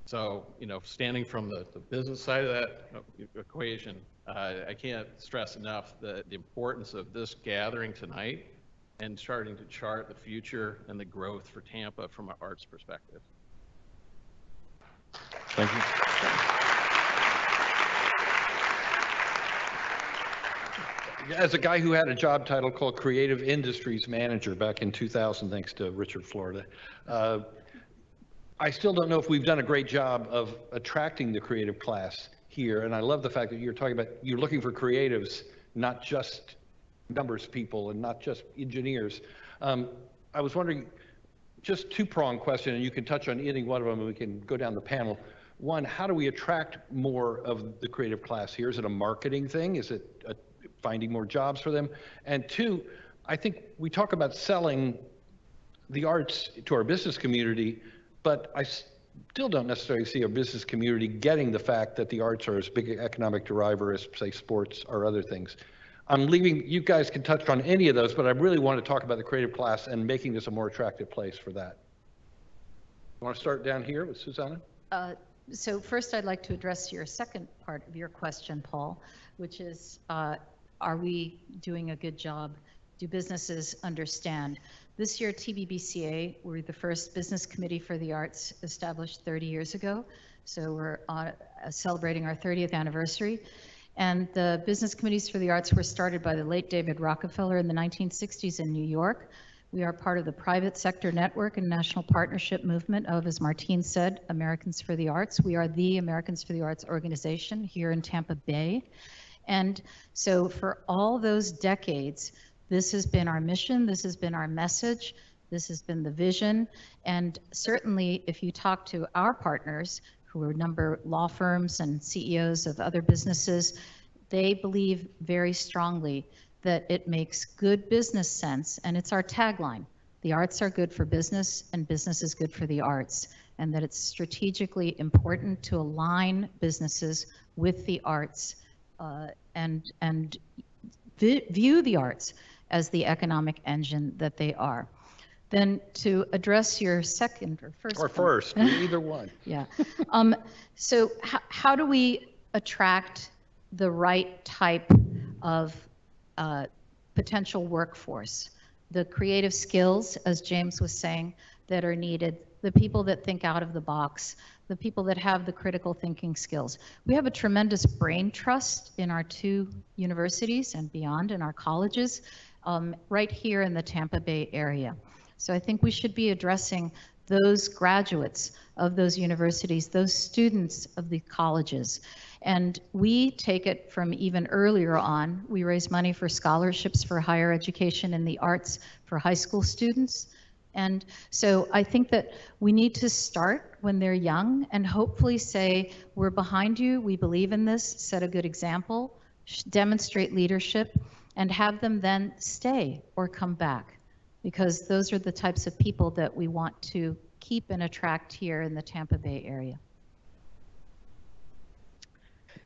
So, you know, standing from the business side of that equation, I can't stress enough the importance of this gathering tonight and starting to chart the future and the growth for Tampa from an arts perspective. Thank you. As a guy who had a job title called Creative Industries Manager back in 2000, thanks to Richard Florida, I still don't know if we've done a great job of attracting the creative class here. And I love the fact that you're talking about, you're looking for creatives, not just numbers people and not just engineers. I was wondering, just two-pronged question, and you can touch on any one of them and we can go down the panel. One, how do we attract more of the creative class here? Is it a marketing thing? Is it finding more jobs for them? And two, I think we talk about selling the arts to our business community, but I still don't necessarily see our business community getting the fact that the arts are as big an economic driver as, say, sports or other things. I'm leaving, you guys can touch on any of those, but I really want to talk about the creative class and making this a more attractive place for that. You want to start down here with Susanna? So first I'd like to address your second part of your question, Paul, which is, are we doing a good job? Do businesses understand? This year, TBBCA, we're the first business committee for the arts established 30 years ago. So we're celebrating our 30th anniversary. And the business committees for the arts were started by the late David Rockefeller in the 1960s in New York. We are part of the private sector network and national partnership movement of, as Martine said, Americans for the Arts. We are the Americans for the Arts organization here in Tampa Bay. And so for all those decades, this has been our mission, this has been our message, this has been the vision. And certainly if you talk to our partners, who are law firms and CEOs of other businesses, they believe very strongly that it makes good business sense, and it's our tagline. The arts are good for business and business is good for the arts, and that it's strategically important to align businesses with the arts and view the arts as the economic engine that they are. Then to address your second or first. Or point. first, either one. Yeah. So how do we attract the right type of potential workforce? The creative skills, as James was saying, that are needed, the people that think out of the box, the people that have the critical thinking skills. We have a tremendous brain trust in our 2 universities and beyond in our colleges, right here in the Tampa Bay area. So I think we should be addressing those graduates of those universities, those students of the colleges. And we take it from even earlier on. We raise money for scholarships for higher education in the arts for high school students. And so I think that we need to start when they're young and hopefully say, we're behind you, we believe in this, set a good example, demonstrate leadership, and have them then stay or come back. Because those are the types of people that we want to keep and attract here in the Tampa Bay area.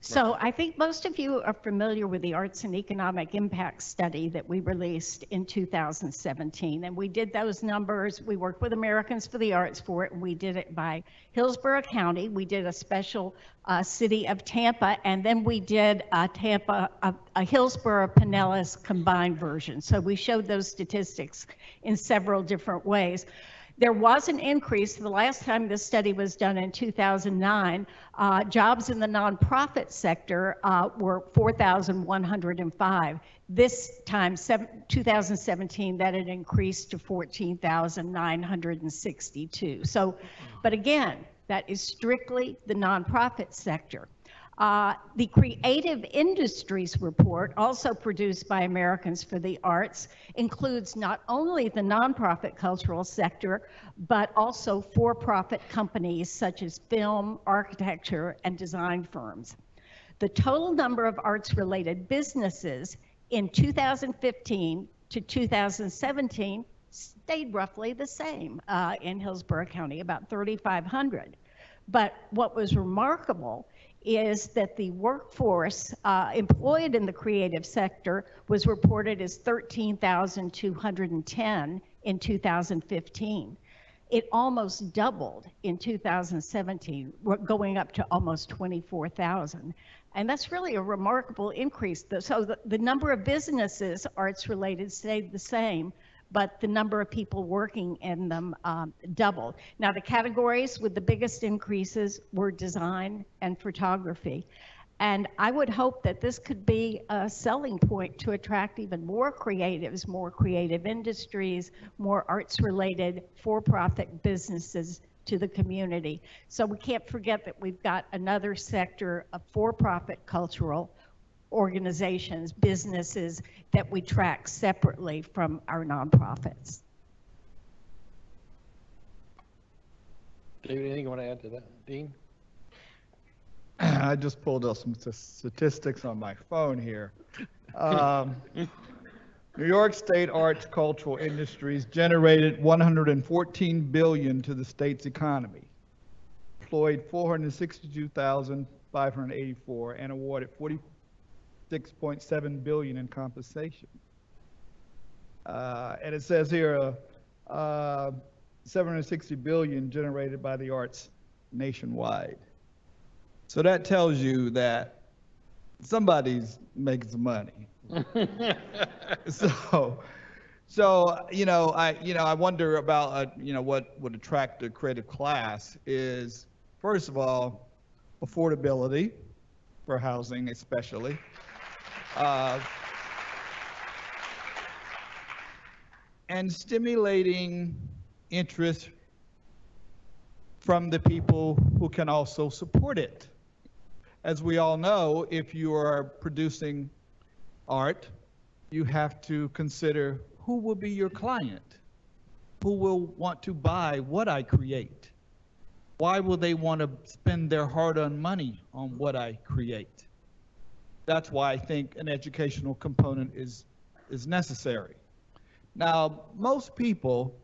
So I think most of you are familiar with the Arts and Economic Impact Study that we released in 2017. And we did those numbers. We worked with Americans for the Arts for it. And we did it by Hillsborough County. We did a special city of Tampa. And then we did Tampa, a Hillsborough Pinellas combined version. So we showed those statistics in several different ways. There was an increase. The last time this study was done in 2009, jobs in the nonprofit sector were 4,105. This time, 2017, that had increased to 14,962. So, but again, that is strictly the nonprofit sector. The Creative Industries Report, also produced by Americans for the Arts, includes not only the nonprofit cultural sector, but also for-profit companies such as film, architecture, and design firms. The total number of arts-related businesses in 2015 to 2017 stayed roughly the same in Hillsborough County, about 3,500. But what was remarkable is that the workforce employed in the creative sector was reported as 13,210 in 2015. It almost doubled in 2017, going up to almost 24,000. And that's really a remarkable increase. So the number of businesses arts-related stayed the same, but the number of people working in them doubled. Now, the categories with the biggest increases were design and photography. And I would hope that this could be a selling point to attract even more creatives, more creative industries, more arts-related for-profit businesses to the community. So we can't forget that we've got another sector of for-profit cultural organizations, businesses that we track separately from our nonprofits. David, anything you want to add to that? Dean? I just pulled up some statistics on my phone here. New York State arts cultural industries generated $114 billion to the state's economy, employed 462,584, and awarded $46.7 billion in compensation. And it says here, $760 billion generated by the arts nationwide. So that tells you that somebody's making some money. So I wonder about what would attract the creative class is, first of all, affordability for housing, especially. And stimulating interest from the people who can also support it. As we all know, if you are producing art, you have to consider who will be your client, who will want to buy what I create. Why will they want to spend their hard-earned money on what I create? That's why I think an educational component is is necessary. Now, most people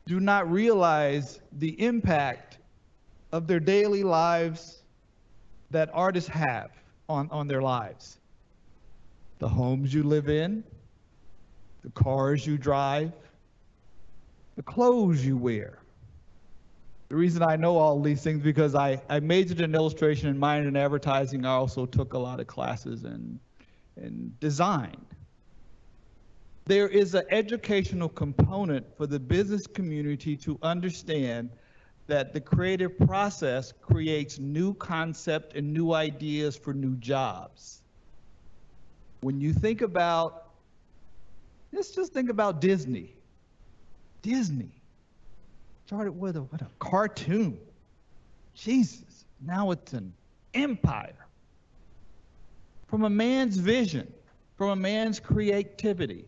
do not realize the impact of their daily lives that artists have on their lives. The homes you live in, the cars you drive, the clothes you wear. The reason I know all these things because I majored in illustration and minored in advertising. I also took a lot of classes in design. There is an educational component for the business community to understand that the creative process creates new concept and new ideas for new jobs. When you think about, let's just think about Disney. Disney started with a cartoon. Jesus, now it's an empire. From a man's vision, from a man's creativity.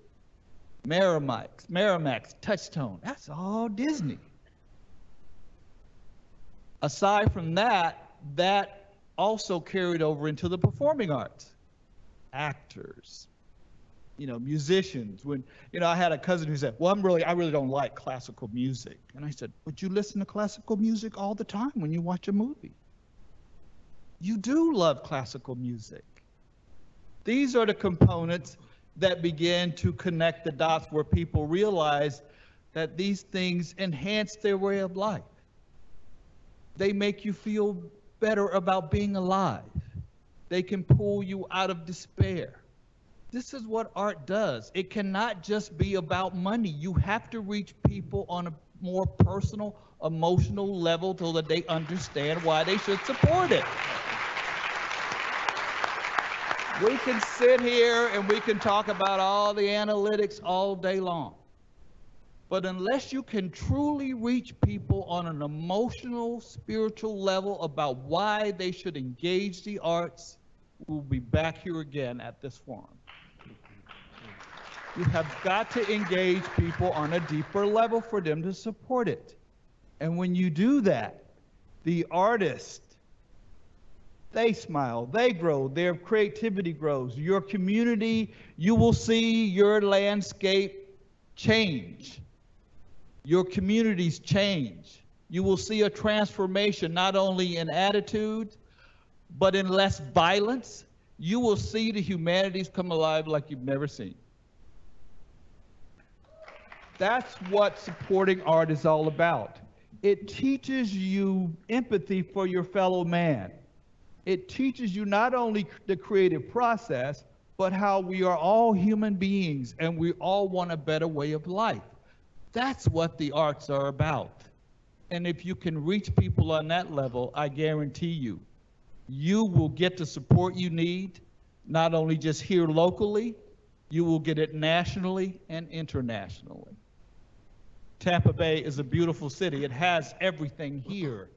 Miramax, Touchstone, that's all Disney. Aside from that, that also carried over into the performing arts. Actors, musicians. When, I had a cousin who said, well, I really don't like classical music. And I said, but you listen to classical music all the time when you watch a movie. You do love classical music. These are the components that begin to connect the dots where people realize that these things enhance their way of life. They make you feel better about being alive. They can pull you out of despair. This is what art does. It cannot just be about money. You have to reach people on a more personal, emotional level so that they understand why they should support it. We can sit here and we can talk about all the analytics all day long. But unless you can truly reach people on an emotional, spiritual level about why they should engage the arts, we'll be back here again at this forum. You have got to engage people on a deeper level for them to support it. And when you do that, the artists, they smile, they grow, their creativity grows. Your community, you will see your landscape change. Your communities change. You will see a transformation not only in attitude, but in less violence. You will see the humanities come alive like you've never seen. That's what supporting art is all about. It teaches you empathy for your fellow man. It teaches you not only the creative process, but how we are all human beings and we all want a better way of life. That's what the arts are about. And if you can reach people on that level, I guarantee you, you will get the support you need, not only just here locally, you will get it nationally and internationally. Tampa Bay is a beautiful city. It has everything here.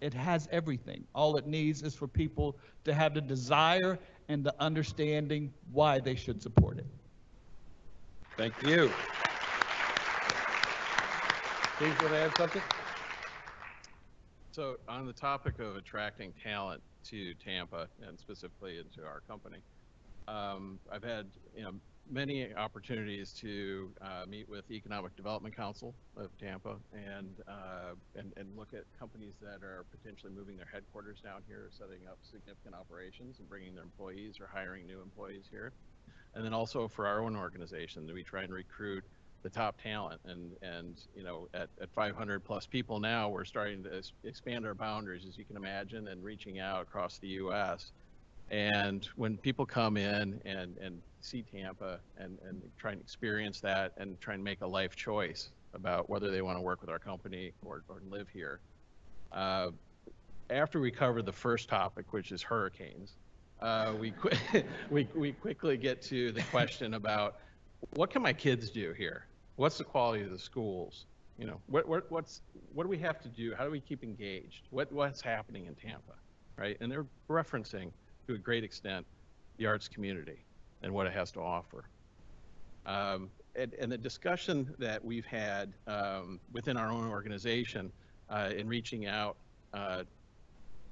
It has everything. All it needs is for people to have the desire and the understanding why they should support it. Thank you. Steve, want to add something? So on the topic of attracting talent to Tampa and specifically into our company, I've had many opportunities to meet with the Economic Development Council of Tampa and look at companies that are potentially moving their headquarters down here, setting up significant operations and bringing their employees or hiring new employees here. And then also for our own organization, we try and recruit the top talent and at 500 plus people now, we're starting to expand our boundaries, as you can imagine, and reaching out across the US. And when people come in and see Tampa and try and experience that and try and make a life choice about whether they want to work with our company or live here, after we cover the first topic, which is hurricanes, we quickly get to the question about what can my kids do here? What's the quality of the schools? What do we have to do? How do we keep engaged? What's happening in Tampa, right? And they're referencing to a great extent the arts community and what it has to offer. And the discussion that we've had within our own organization in reaching out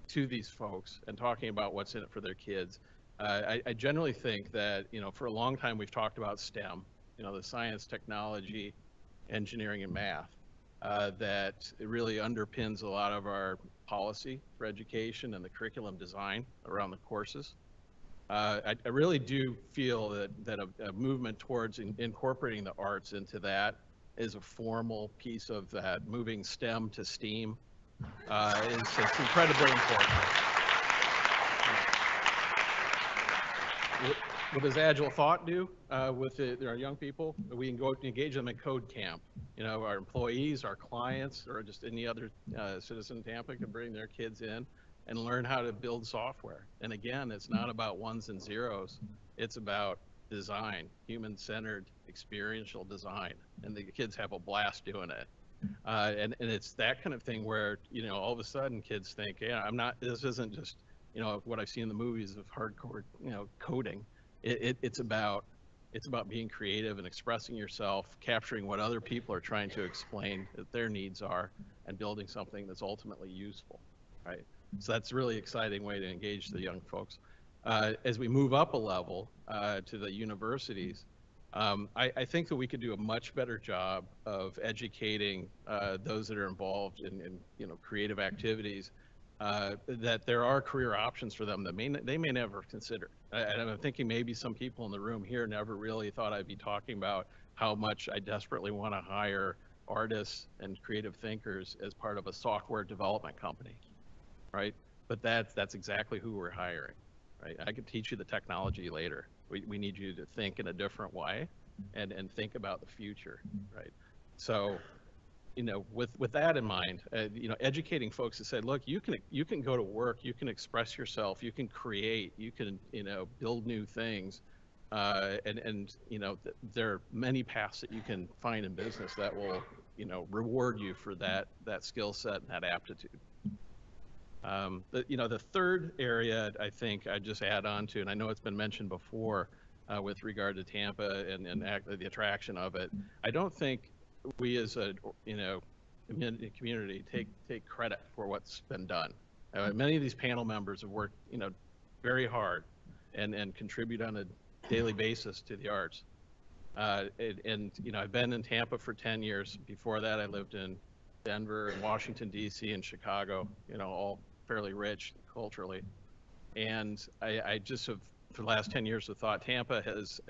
to these folks and talking about what's in it for their kids I generally think that, for a long time we've talked about STEM, the science, technology, engineering, and math, that it really underpins a lot of our policy for education and the curriculum design around the courses. I really do feel that a movement towards incorporating the arts into that is a formal piece of that, moving STEM to STEAM, it's incredibly important. What does Agile Thought do with our young people? We can go engage them in code camp. Our employees, our clients, or just any other citizen in Tampa can bring their kids in and learn how to build software. And again, it's not about ones and zeros. It's about design, human-centered, experiential design. And the kids have a blast doing it. And it's that kind of thing where, all of a sudden kids think, yeah, this isn't just, what I see in the movies of hardcore, coding. It's about being creative and expressing yourself, capturing what other people are trying to explain that their needs are, and building something that's ultimately useful, right? So that's a really exciting way to engage the young folks. As we move up a level to the universities, I think that we could do a much better job of educating those that are involved in creative activities, that there are career options for them that they may never consider. And I'm thinking maybe some people in the room here never really thought I'd be talking about how much I desperately want to hire artists and creative thinkers as part of a software development company, right? But that's exactly who we're hiring, right? I could teach you the technology later. We need you to think in a different way and think about the future, right? So, with that in mind, educating folks to say, look, you can go to work, you can express yourself, you can create, you can, build new things, and there are many paths that you can find in business that will, reward you for that skill set and that aptitude. The third area I think I'd just add on to, and I know it's been mentioned before with regard to Tampa and the attraction of it, I don't think we as a community take credit for what's been done. Many of these panel members have worked very hard and contribute on a daily basis to the arts. And I've been in Tampa for 10 years. Before that, I lived in Denver and Washington, D.C. and Chicago, all fairly rich culturally. And I just have, for the last 10 years, have thought Tampa has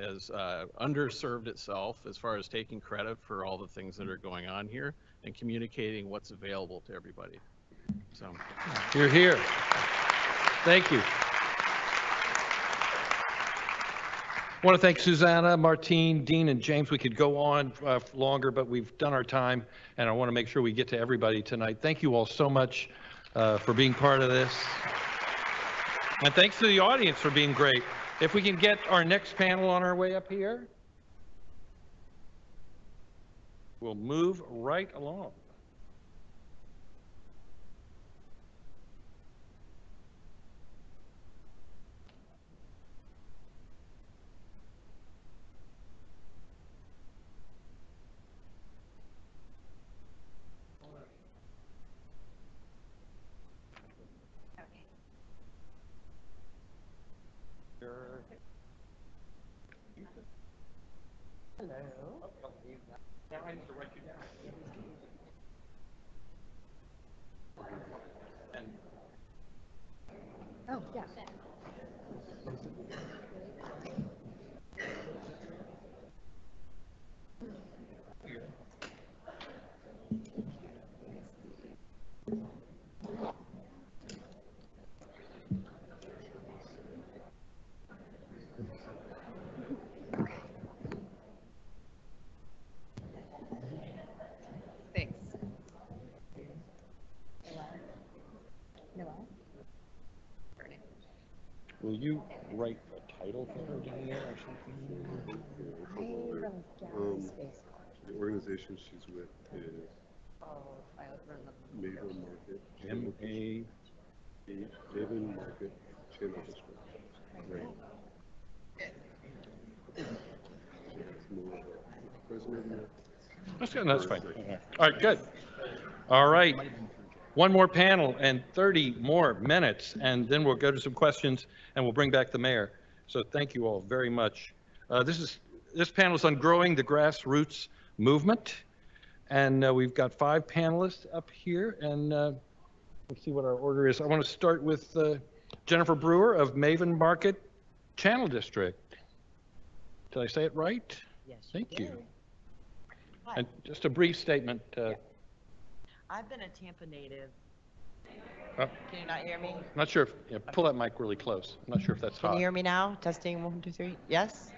underserved itself as far as taking credit for all the things that are going on here and communicating what's available to everybody. So you're here. Thank you. I want to thank Susanna, Martine, Dean, and James. We could go on longer, but we've done our time, and I want to make sure we get to everybody tonight. Thank you all so much for being part of this. And thanks to the audience for being great. If we can get our next panel on our way up here, we'll move right along. Hello. Now I need to write you down. Oh, yeah. Thanks. Noel? Will you write a title for her down there or something? I wrote down space. The organization she's with is Oh, I remember. Mabry Market. M-A... Mabry Market Channel District. Right. That's good. That's fine. All right, good. All right. One more panel and 30 more minutes, and then we'll go to some questions and we'll bring back the mayor. So thank you all very much. This panel is on growing the grassroots movement, and we've got 5 panelists up here, and let's see what our order is. I want to start with Jennifer Brewer of Maven Market Channel District. Did I say it right? Yes. Thank you. Hi. And just a brief statement. I've been a Tampa native. Oh, Can you not hear me? not sure if, yeah, pull that mic really close. I'm not sure if that's Can hot. you hear me now? Testing 1, 2, 3. Yes?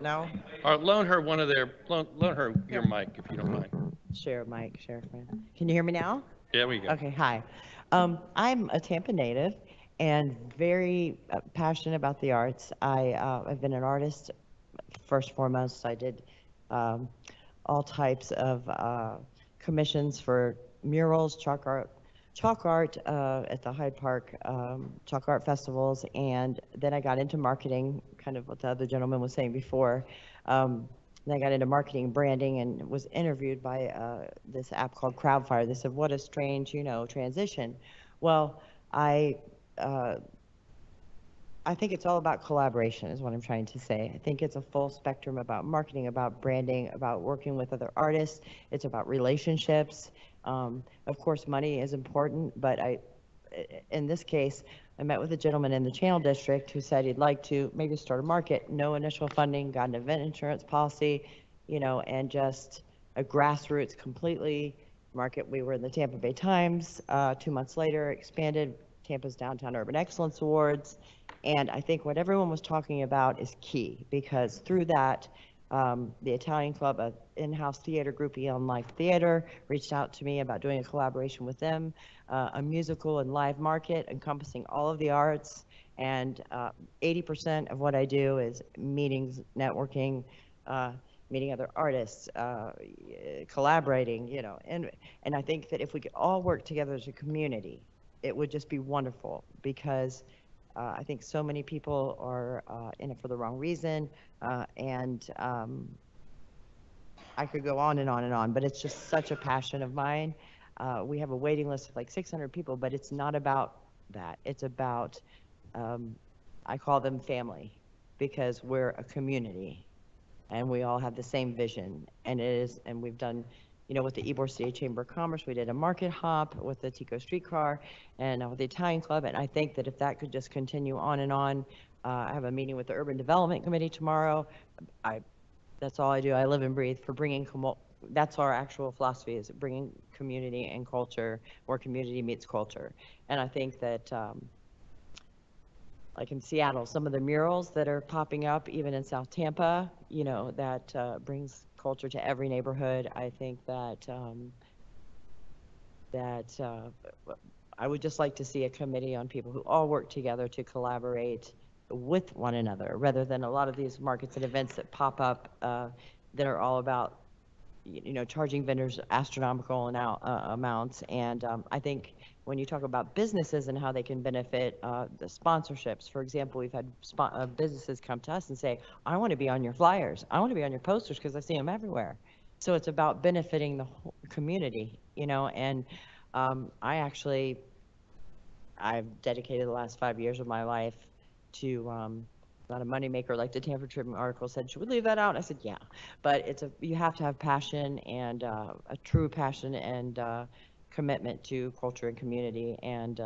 No? Loan her loan her your mic if you don't mind. Share mic, share friend. Can you hear me now? There we go. Okay, hi. I'm a Tampa native and very passionate about the arts. I've been an artist first and foremost. I did all types of commissions for murals, chalk art at the Hyde Park chalk art festivals, and then I got into marketing, kind of what the other gentleman was saying before. Then I got into marketing and branding and was interviewed by this app called Crowdfire. They said, what a strange, transition. Well, I think it's all about collaboration is what I'm trying to say. I think it's a full spectrum about marketing, about branding, about working with other artists. It's about relationships. Of course, money is important, but in this case, I met with a gentleman in the Channel District who said he'd like to maybe start a market, no initial funding, got an event insurance policy, and just a grassroots completely market. We were in the Tampa Bay Times 2 months later, expanded Tampa's Downtown Urban Excellence Awards. And I think what everyone was talking about is key, because through that, the Italian Club, an in-house theater group, Eon Live Theater, reached out to me about doing a collaboration with them, a musical and live market encompassing all of the arts. And 80% of what I do is meetings, networking, meeting other artists, collaborating, and I think that if we could all work together as a community, it would just be wonderful, because I think so many people are in it for the wrong reason, and I could go on and on and on, but it's just such a passion of mine. We have a waiting list of like 600 people, but it's not about that. It's about, I call them family, because we're a community, and we all have the same vision, and we've done, with the Ybor City Chamber of Commerce, we did a market hop with the Tico streetcar and with the Italian Club, and I think that if that could just continue on and on. I have a meeting with the Urban Development Committee tomorrow. That's all I do. I live and breathe for bringing, that's our actual philosophy, is bringing community and culture, where community meets culture. And I think that, like in Seattle, some of the murals that are popping up, even in South Tampa, that brings culture to every neighborhood. I think that I would just like to see a committee on people who all work together to collaborate with one another, rather than a lot of these markets and events that pop up that are all about, charging vendors astronomical amounts. And I think when you talk about businesses and how they can benefit, the sponsorships, for example, we've had businesses come to us and say, I want to be on your flyers, I want to be on your posters because I see them everywhere. So it's about benefiting the whole community, and I've dedicated the last 5 years of my life to not a moneymaker, like the Tampa Tribune article said, should we leave that out? I said, yeah, but you have to have passion, and a true passion and commitment to culture and community, and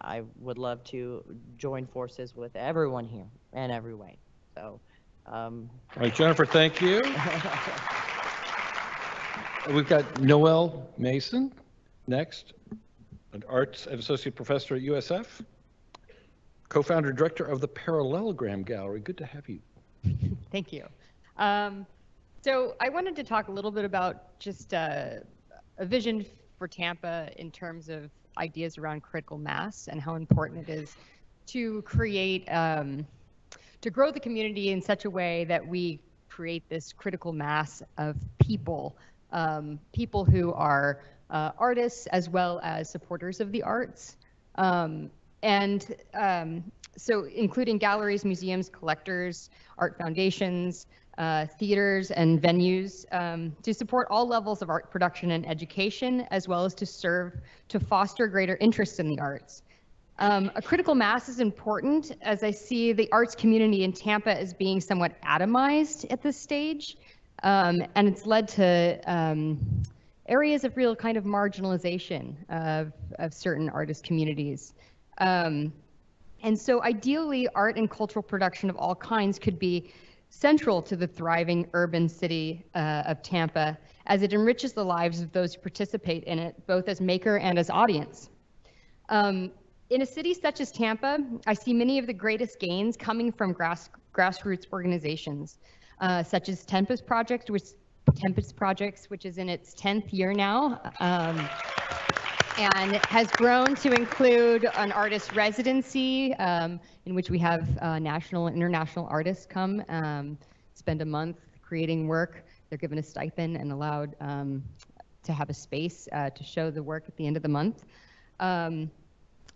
I would love to join forces with everyone here in every way. So, all right, Jennifer, thank you. We've got Noel Mason next, an arts and associate professor at USF, co-founder director of the Parallelogram Gallery. Good to have you. Thank you. So I wanted to talk a little bit about just a vision for Tampa in terms of ideas around critical mass and how important it is to create, to grow the community in such a way that we create this critical mass of people, people who are artists as well as supporters of the arts. So including galleries, museums, collectors, art foundations, theaters and venues to support all levels of art production and education, as well as to foster greater interest in the arts. A critical mass is important, as I see the arts community in Tampa as being somewhat atomized at this stage, and it's led to areas of real kind of marginalization of certain artist communities. And so ideally, art and cultural production of all kinds could be central to the thriving urban city of Tampa, as it enriches the lives of those who participate in it, both as maker and as audience. In a city such as Tampa, I see many of the greatest gains coming from grassroots organizations, such as Tempest Projects, which is in its 10th year now, and has grown to include an artist residency in which we have national and international artists come, spend a month creating work. They're given a stipend and allowed to have a space to show the work at the end of the month.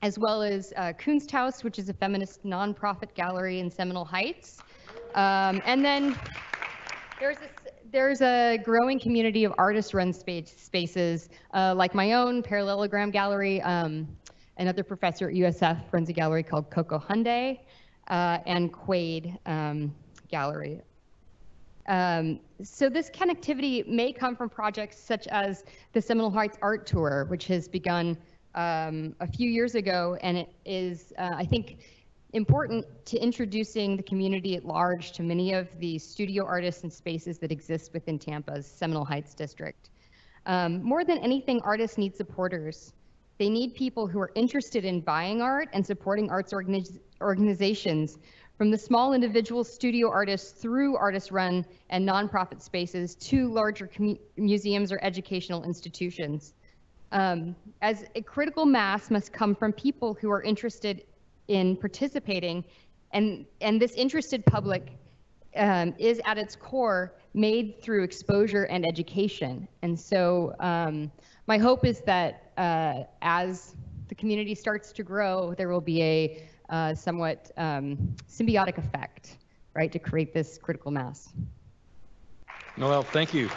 As well as Kunsthaus, which is a feminist nonprofit gallery in Seminole Heights. And then there's a growing community of artist-run spaces, like my own Parallelogram Gallery. Another professor at USF runs a gallery called Coco Hyundai, and Quaid Gallery. So this connectivity may come from projects such as the Seminole Heights Art Tour, which has begun a few years ago, and it is, I think, important to introducing the community at large to many of the studio artists and spaces that exist within Tampa's Seminole Heights district. More than anything, artists need supporters. They need people who are interested in buying art and supporting arts organizations, from the small individual studio artists through artist-run and nonprofit spaces to larger museums or educational institutions. As a critical mass must come from people who are interested in participating, and this interested public is at its core made through exposure and education. And so my hope is that as the community starts to grow, there will be a somewhat symbiotic effect, right, to create this critical mass. Noel, thank you.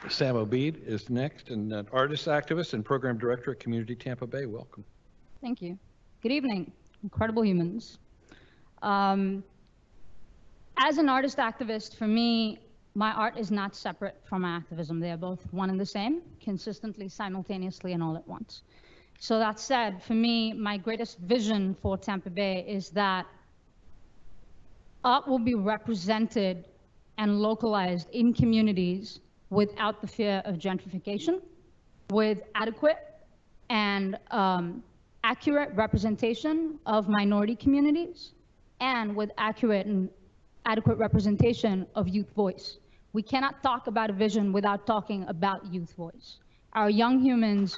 Sam Obeid is next, and an artist activist and program director at Community Tampa Bay. Welcome. Thank you. Good evening, incredible humans. As an artist activist, for me, my art is not separate from my activism. They are both one and the same, consistently, simultaneously, and all at once. So that said, for me, my greatest vision for Tampa Bay is that art will be represented and localized in communities without the fear of gentrification, with adequate and accurate representation of minority communities, and with accurate and adequate representation of youth voice. We cannot talk about a vision without talking about youth voice. Our young humans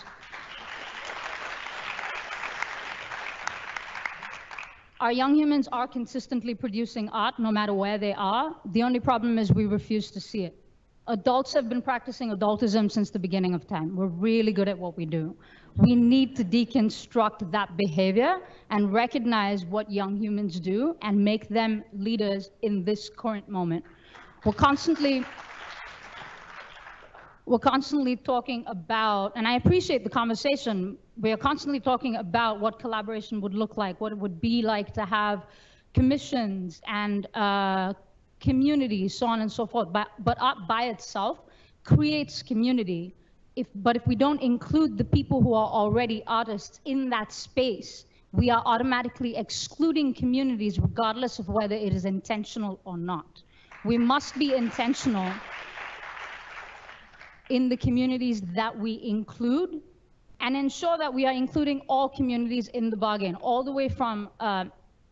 are consistently producing art no matter where they are. The only problem is we refuse to see it. Adults have been practicing adultism since the beginning of time. We're really good at what we do. We need to deconstruct that behavior and recognize what young humans do and make them leaders in this current moment. We're constantly talking about, and I appreciate the conversation, we are constantly talking about what collaboration would look like, what it would be like to have commissions and communities, so on and so forth. But art by itself creates community. But if we don't include the people who are already artists in that space, we are automatically excluding communities regardless of whether it is intentional or not. We must be intentional in the communities that we include and ensure that we are including all communities in the bargain, all the way from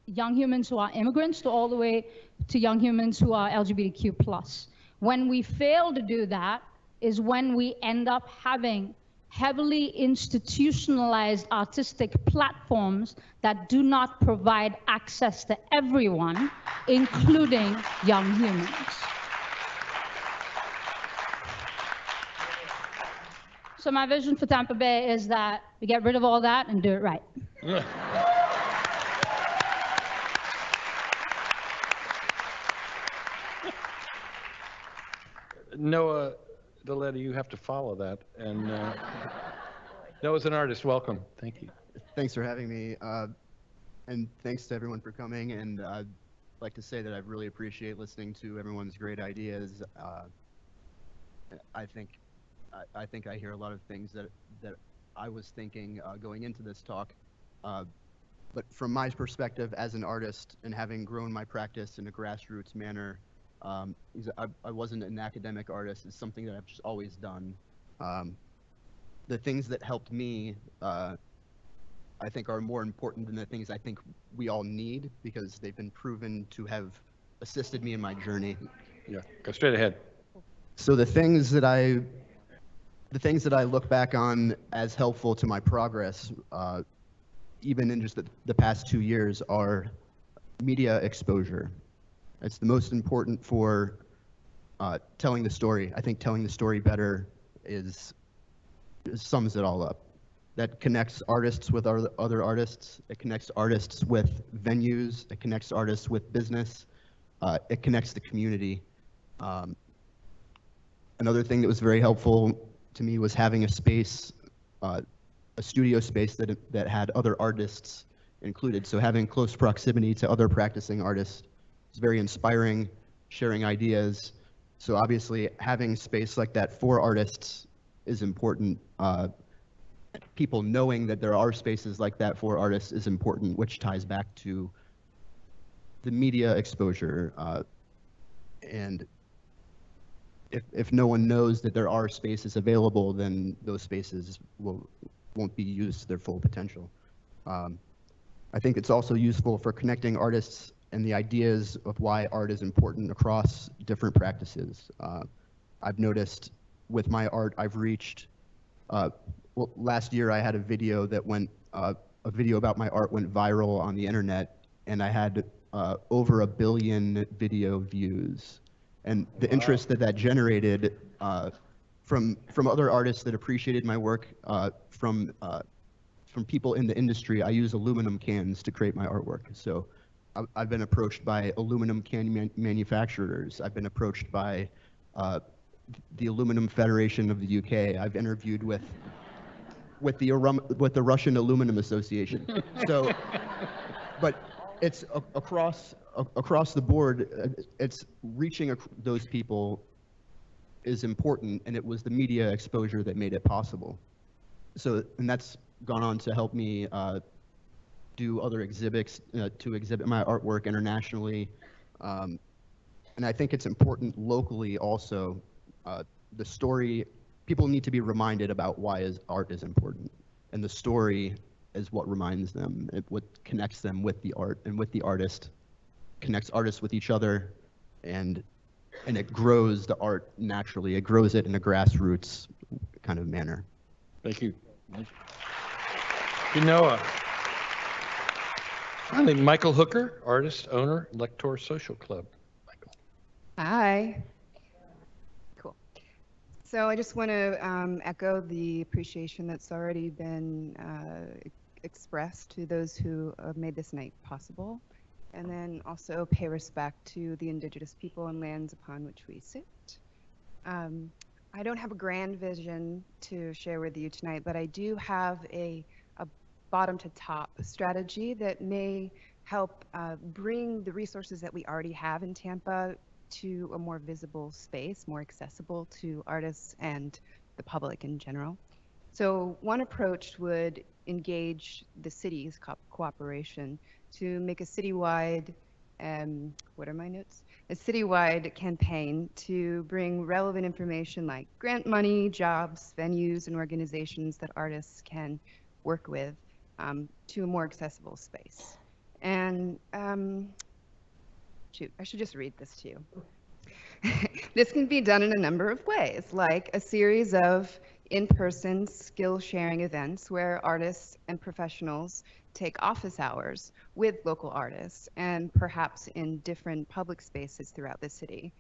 young humans who are immigrants to all the way to young humans who are LGBTQ+. When we fail to do that is when we end up having heavily institutionalized artistic platforms that do not provide access to everyone, including young humans. So my vision for Tampa Bay is that we get rid of all that and do it right. Noah Deletti, you have to follow that. And Noah's an artist. Welcome. Thank you. Thanks for having me. And thanks to everyone for coming. And I'd like to say that I really appreciate listening to everyone's great ideas. I think I hear a lot of things that I was thinking going into this talk. But from my perspective as an artist and having grown my practice in a grassroots manner, I wasn't an academic artist. It's something that I've just always done. The things that helped me, I think, are more important than the things I think we all need, because they've been proven to have assisted me in my journey. Yeah, go straight ahead. So the things that I look back on as helpful to my progress, even in just the past 2 years, are media exposure. It's the most important for telling the story. I think telling the story better sums it all up. That connects artists with other artists. It connects artists with venues. It connects artists with business. It connects the community. Another thing that was very helpful to me was having a space, a studio space that had other artists included. So having close proximity to other practicing artists is very inspiring, sharing ideas. So obviously having space like that for artists is important. People knowing that there are spaces like that for artists is important, which ties back to the media exposure. And if no one knows that there are spaces available, then those spaces won't be used to their full potential. I think it's also useful for connecting artists and the ideas of why art is important across different practices. I've noticed with my art, I've reached, well, last year I had a video that a video about my art went viral on the internet, and I had over 1 billion video views. And the interest that generated from other artists that appreciated my work, from people in the industry. I use aluminum cans to create my artwork. So I've been approached by aluminum can manufacturers. I've been approached by the Aluminum Federation of the UK. I've interviewed with the Russian Aluminum Association. So, but it's across the board. It's reaching those people is important, and it was the media exposure that made it possible. So, and that's gone on to help me do other exhibits, to exhibit my artwork internationally. And I think it's important locally also. The story, people need to be reminded about why art is important. And the story is what reminds them, what connects them with the art and with the artist, connects artists with each other, and it grows the art naturally. It grows it in a grassroots kind of manner. Thank you. You know, finally, Michael Hooker, artist, owner, Lector Social Club. Michael. Hi. Cool. So I just want to echo the appreciation that's already been expressed to those who have made this night possible, and then also pay respect to the Indigenous people and lands upon which we sit. I don't have a grand vision to share with you tonight, but I do have a bottom to top strategy that may help bring the resources that we already have in Tampa to a more visible space, more accessible to artists and the public in general. So one approach would engage the city's cooperation to make a citywide, what are my notes? A citywide campaign to bring relevant information like grant money, jobs, venues, and organizations that artists can work with to a more accessible space. And shoot, I should just read this to you. This can be done in a number of ways, like a series of in-person skill sharing events where artists and professionals take office hours with local artists and perhaps in different public spaces throughout the city,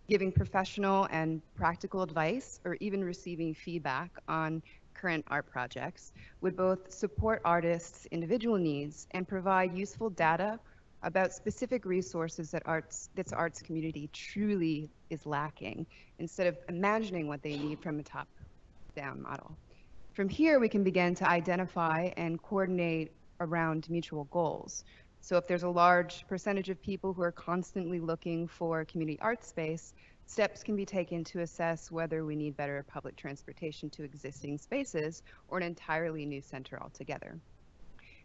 giving professional and practical advice or even receiving feedback on current art projects would both support artists' individual needs and provide useful data about specific resources that arts community truly is lacking, instead of imagining what they need from a top-down model. From here, we can begin to identify and coordinate around mutual goals. So if there's a large percentage of people who are constantly looking for community art space, steps can be taken to assess whether we need better public transportation to existing spaces or an entirely new center altogether.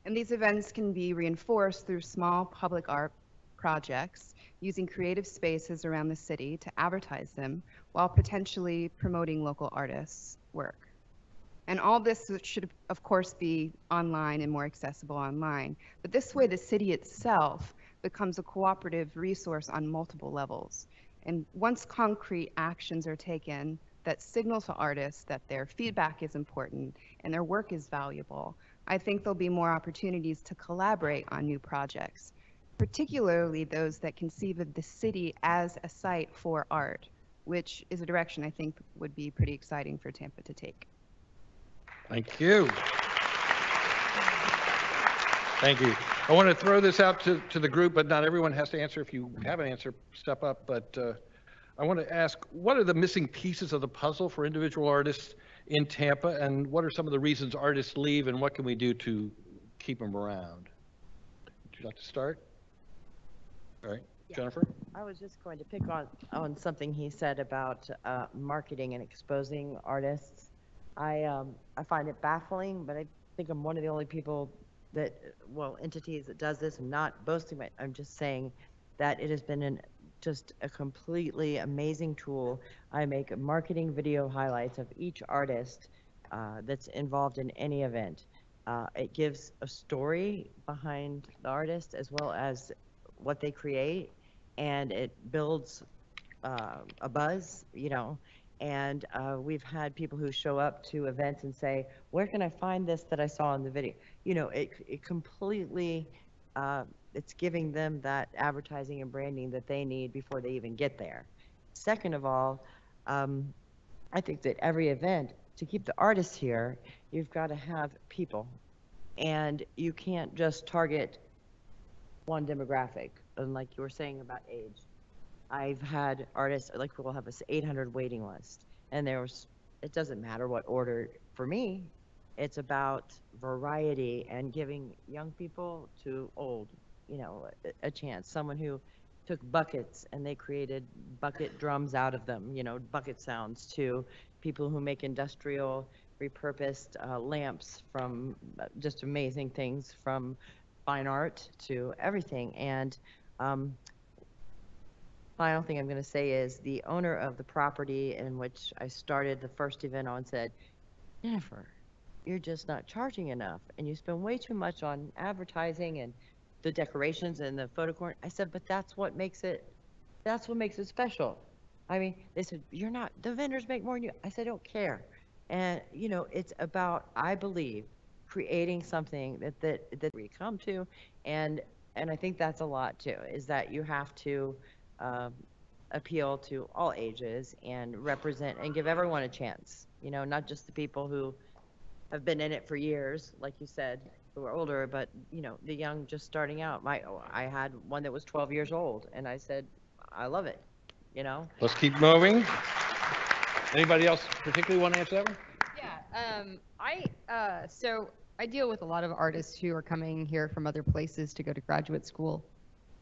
And these events can be reinforced through small public art projects using creative spaces around the city to advertise them while potentially promoting local artists' work. And all this should, of course, be online and more accessible online. But this way, the city itself becomes a cooperative resource on multiple levels. And once concrete actions are taken that signal to artists that their feedback is important and their work is valuable, I think there'll be more opportunities to collaborate on new projects, particularly those that conceive of the city as a site for art, which is a direction I think would be pretty exciting for Tampa to take. Thank you. Thank you. I want to throw this out to the group, but not everyone has to answer. If you have an answer, step up. But I want to ask, what are the missing pieces of the puzzle for individual artists in Tampa, and what are some of the reasons artists leave, and what can we do to keep them around? Would you like to start? All right, Yeah. Jennifer? I was just going to pick on something he said about marketing and exposing artists. I find it baffling, but I think I'm one of the only people that, well, entities that does this. I'm not boasting, but I'm just saying that it has been just a completely amazing tool. I make marketing video highlights of each artist that's involved in any event. It gives a story behind the artist as well as what they create, and it builds a buzz, you know. And we've had people who show up to events and say, where can I find this that I saw in the video? You know, it completely, it's giving them that advertising and branding that they need before they even get there. Second of all, I think that every event, to keep the artists here, you've got to have people. And you can't just target one demographic, and like you were saying about age. I've had artists, like we'll have a 800 waiting list, and it doesn't matter what order. For me, it's about variety and giving young people to old, you know, a chance. Someone who took buckets and they created bucket drums out of them, you know, bucket sounds, to people who make industrial repurposed lamps from just amazing things, from fine art to everything. And final thing I'm going to say is the owner of the property in which I started the first event on said, Jennifer, you're just not charging enough, and you spend way too much on advertising and the decorations and the photo corner. I said, but that's what makes it special. I mean, they said, you're not, the vendors make more than you. I said, I don't care. And, you know, it's about, I believe, creating something that we come to. And I think that's a lot too, is that you have to appeal to all ages and represent and give everyone a chance, you know, not just the people who have been in it for years, like you said, who are older, but, you know, the young just starting out. I had one that was 12 years old, and I said, I love it, you know? Let's keep moving. Anybody else particularly want to answer that one? Yeah, so I deal with a lot of artists who are coming here from other places to go to graduate school,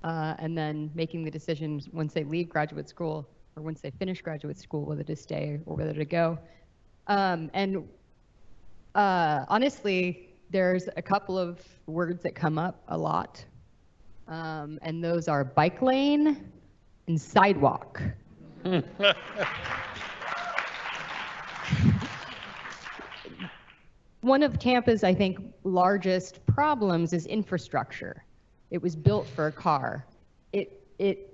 and then making the decision once they leave graduate school or once they finish graduate school, whether to stay or whether to go. Honestly, there's a couple of words that come up a lot, and those are bike lane and sidewalk. One of Tampa's, I think, largest problems is infrastructure. It was built for a car. It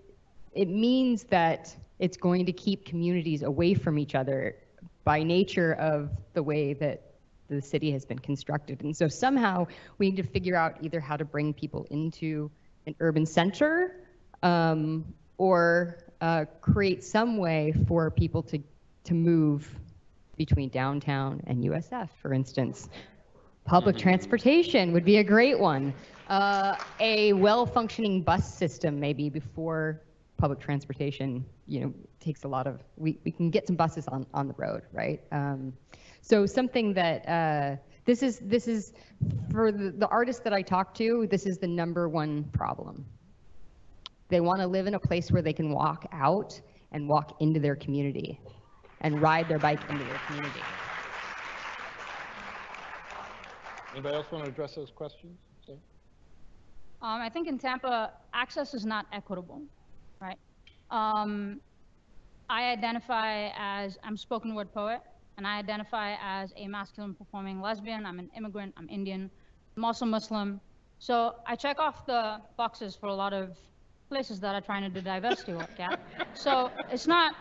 means that it's going to keep communities away from each other by nature of the way that the city has been constructed. And so somehow we need to figure out either how to bring people into an urban center, or create some way for people to move between downtown and USF, for instance. Public transportation would be a great one. A well-functioning bus system, maybe, before public transportation, takes a lot of, we can get some buses on the road, right? So something that, this is for the artists that I talk to, this is the #1 problem. They want to live in a place where they can walk out and walk into their community and ride their bike into their community. Anybody else want to address those questions? I think in Tampa, access is not equitable, right? I identify as, I'm a spoken word poet, and I identify as a masculine performing lesbian. I'm an immigrant, I'm Indian, I'm also Muslim. So I check off the boxes for a lot of places that are trying to do diversity work, yeah? So it's not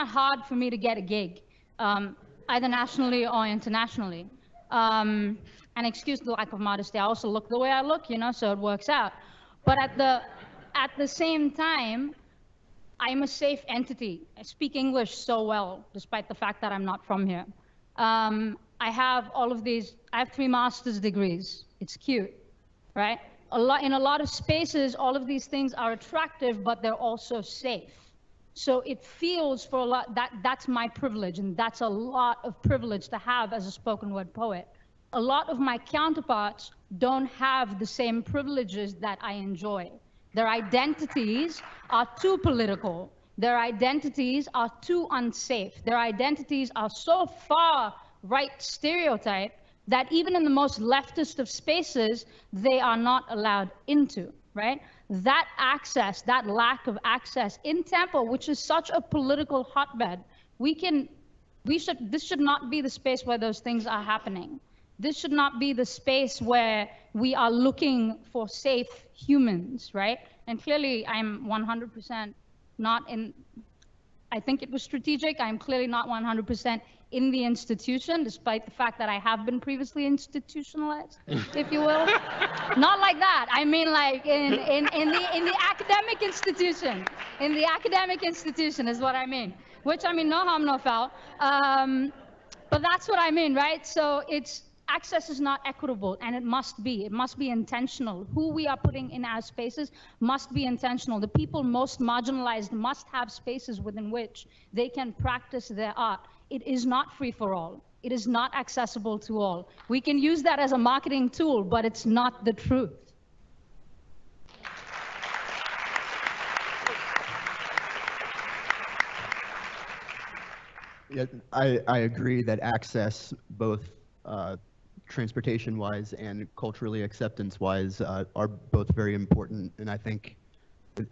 hard for me to get a gig, either nationally or internationally. And excuse the lack of modesty, I also look the way I look, so it works out. But at the same time, I'm a safe entity. I speak English so well, despite the fact that I'm not from here. I have all of these, I have 3 master's degrees. It's cute, right? In a lot of spaces, all of these things are attractive, but they're also safe. So it feels for a lot, that's my privilege, and that's a lot of privilege to have as a spoken word poet. A lot of my counterparts don't have the same privileges that I enjoy. Their identities are too political. Their identities are too unsafe. Their identities are so far right stereotype that even in the most leftist of spaces, they are not allowed into, right? That access, that lack of access in Tampa, which is such a political hotbed, this should not be the space where those things are happening. This should not be the space where we are looking for safe humans, right? And clearly, I'm 100% not in, I think it was strategic. I'm clearly not 100% in the institution, despite the fact that I have been previously institutionalized, if you will. Not like that. I mean, like in the academic institution. In the academic institution is what I mean. Which, I mean, no harm, no foul. But that's what I mean, right? So access is not equitable, and it must be. It must be intentional. Who we are putting in our spaces must be intentional. The people most marginalized must have spaces within which they can practice their art. It is not free for all. It is not accessible to all. We can use that as a marketing tool, but it's not the truth. Yeah, I agree that access, both transportation-wise and culturally acceptance-wise, are both very important. And I think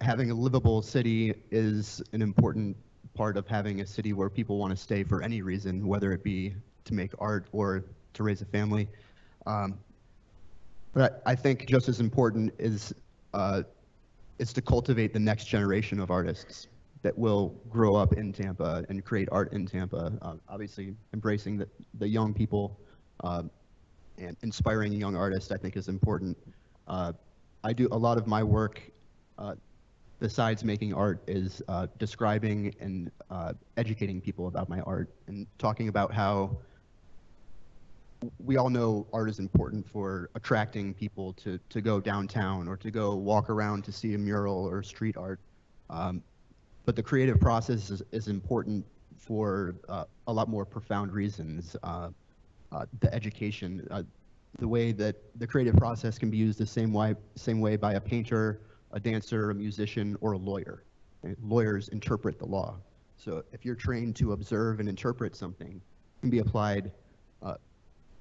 having a livable city is an important part of having a city where people want to stay for any reason, whether it be to make art or to raise a family. But I think just as important is to cultivate the next generation of artists that will grow up in Tampa and create art in Tampa. Obviously, embracing the young people and inspiring young artists, I think, is important. I do a lot of my work, besides making art, is describing and educating people about my art and talking about how we all know art is important for attracting people to go downtown or to go walk around to see a mural or street art. But the creative process is important for a lot more profound reasons. The education, the way that the creative process can be used the same way by a painter, a dancer, a musician, or a lawyer. And lawyers interpret the law. So if you're trained to observe and interpret something, it can be applied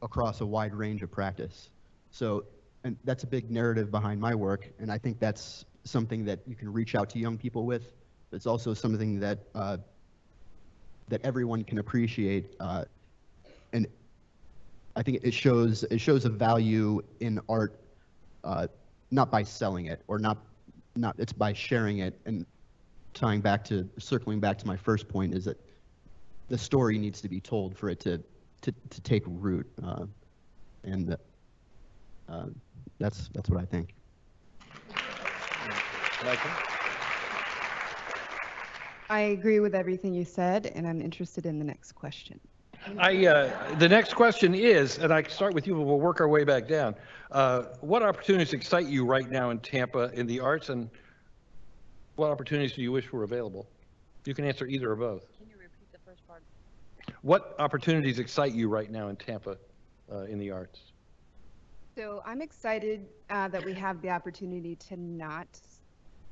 across a wide range of practice. So, and that's a big narrative behind my work, and I think that's something that you can reach out to young people with. It's also something that that everyone can appreciate, and I think it shows a value in art, not by selling it, or not it's by sharing it. And circling back to my first point, is that the story needs to be told for it to take root, and that's what I think. Michael? I agree with everything you said, and I'm interested in the next question. The next question is, and I can start with you, but we'll work our way back down. What opportunities excite you right now in Tampa in the arts, and What opportunities do you wish were available? You can answer either or both. Can you repeat the first part? What opportunities excite you right now in Tampa in the arts? So I'm excited that we have the opportunity to not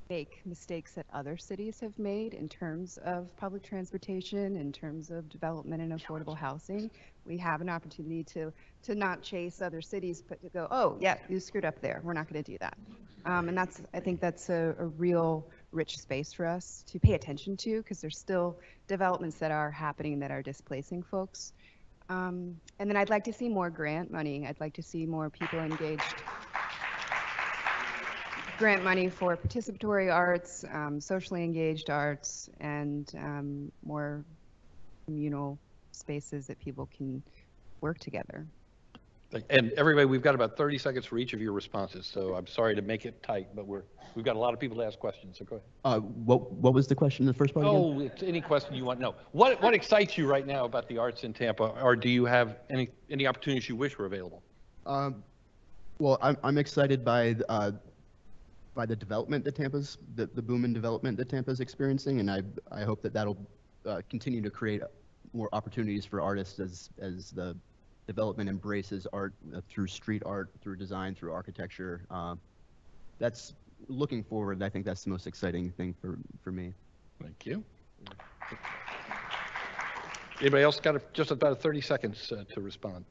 make mistakes that other cities have made in terms of public transportation, in terms of development and affordable housing. We have an opportunity to not chase other cities, but to go, oh, yeah, you screwed up there. We're not going to do that. And I think that's a real rich space for us to pay attention to, because there's still developments that are happening that are displacing folks. And then I'd like to see more grant money. I'd like to see more people engaged. Grant money for participatory arts, socially engaged arts, and more communal spaces that people can work together. And everybody, we've got about 30 seconds for each of your responses, so I'm sorry to make it tight, but we've got a lot of people to ask questions, so go ahead. What was the question in the first part again? Oh, it's any question you want. No. What excites you right now about the arts in Tampa, or do you have any opportunities you wish were available? Well, I'm excited by the development that the boom in development that Tampa's experiencing, and I hope that that'll continue to create more opportunities for artists as the development embraces art through street art, through design, through architecture. That's looking forward. I think that's the most exciting thing for me. Thank you. Anybody else got just about 30 seconds to respond?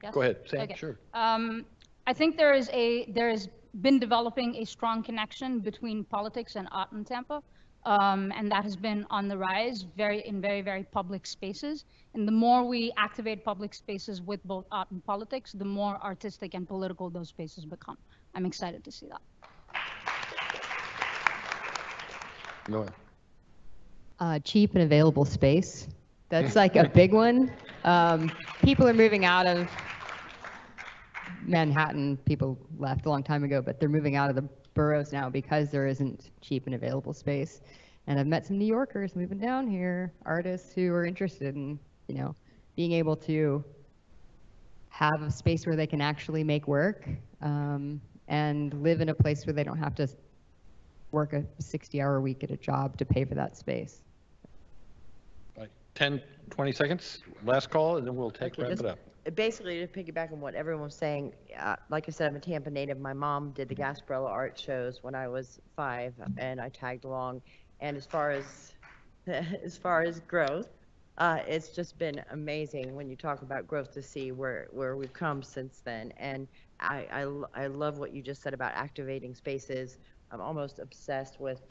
Yes? Go ahead, Sam. Okay. Sure. I think there has been developing a strong connection between politics and art in Tampa. And that has been on the rise in very, very public spaces. And the more we activate public spaces with both art and politics, the more artistic and political those spaces become. I'm excited to see that. Go ahead. Cheap and available space. That's like a big one. People are moving out of Manhattan. People left a long time ago, but they're moving out of the boroughs now because there isn't cheap and available space. And I've met some New Yorkers moving down here, artists who are interested in, being able to have a space where they can actually make work and live in a place where they don't have to work a 60-hour week at a job to pay for that space. Right. 10, 20 seconds, last call, and then we'll wrap it up. Basically, to piggyback on what everyone was saying, like I said, I'm a Tampa native. My mom did the Gasparilla art shows when I was 5, and I tagged along. And as far as growth, it's just been amazing when you talk about growth to see where we've come since then. And I love what you just said about activating spaces. I'm almost obsessed with,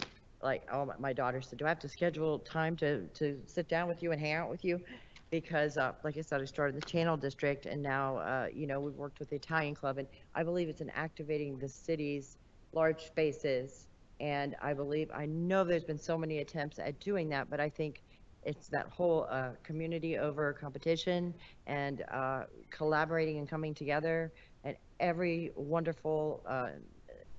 like, my daughter said, do I have to schedule time to sit down with you and hang out with you? Because, like I said, I started the Channel District, and now, we've worked with the Italian Club, and I believe it's in activating the city's large spaces. And I know there's been so many attempts at doing that, but I think it's that whole community over competition and collaborating and coming together. And every wonderful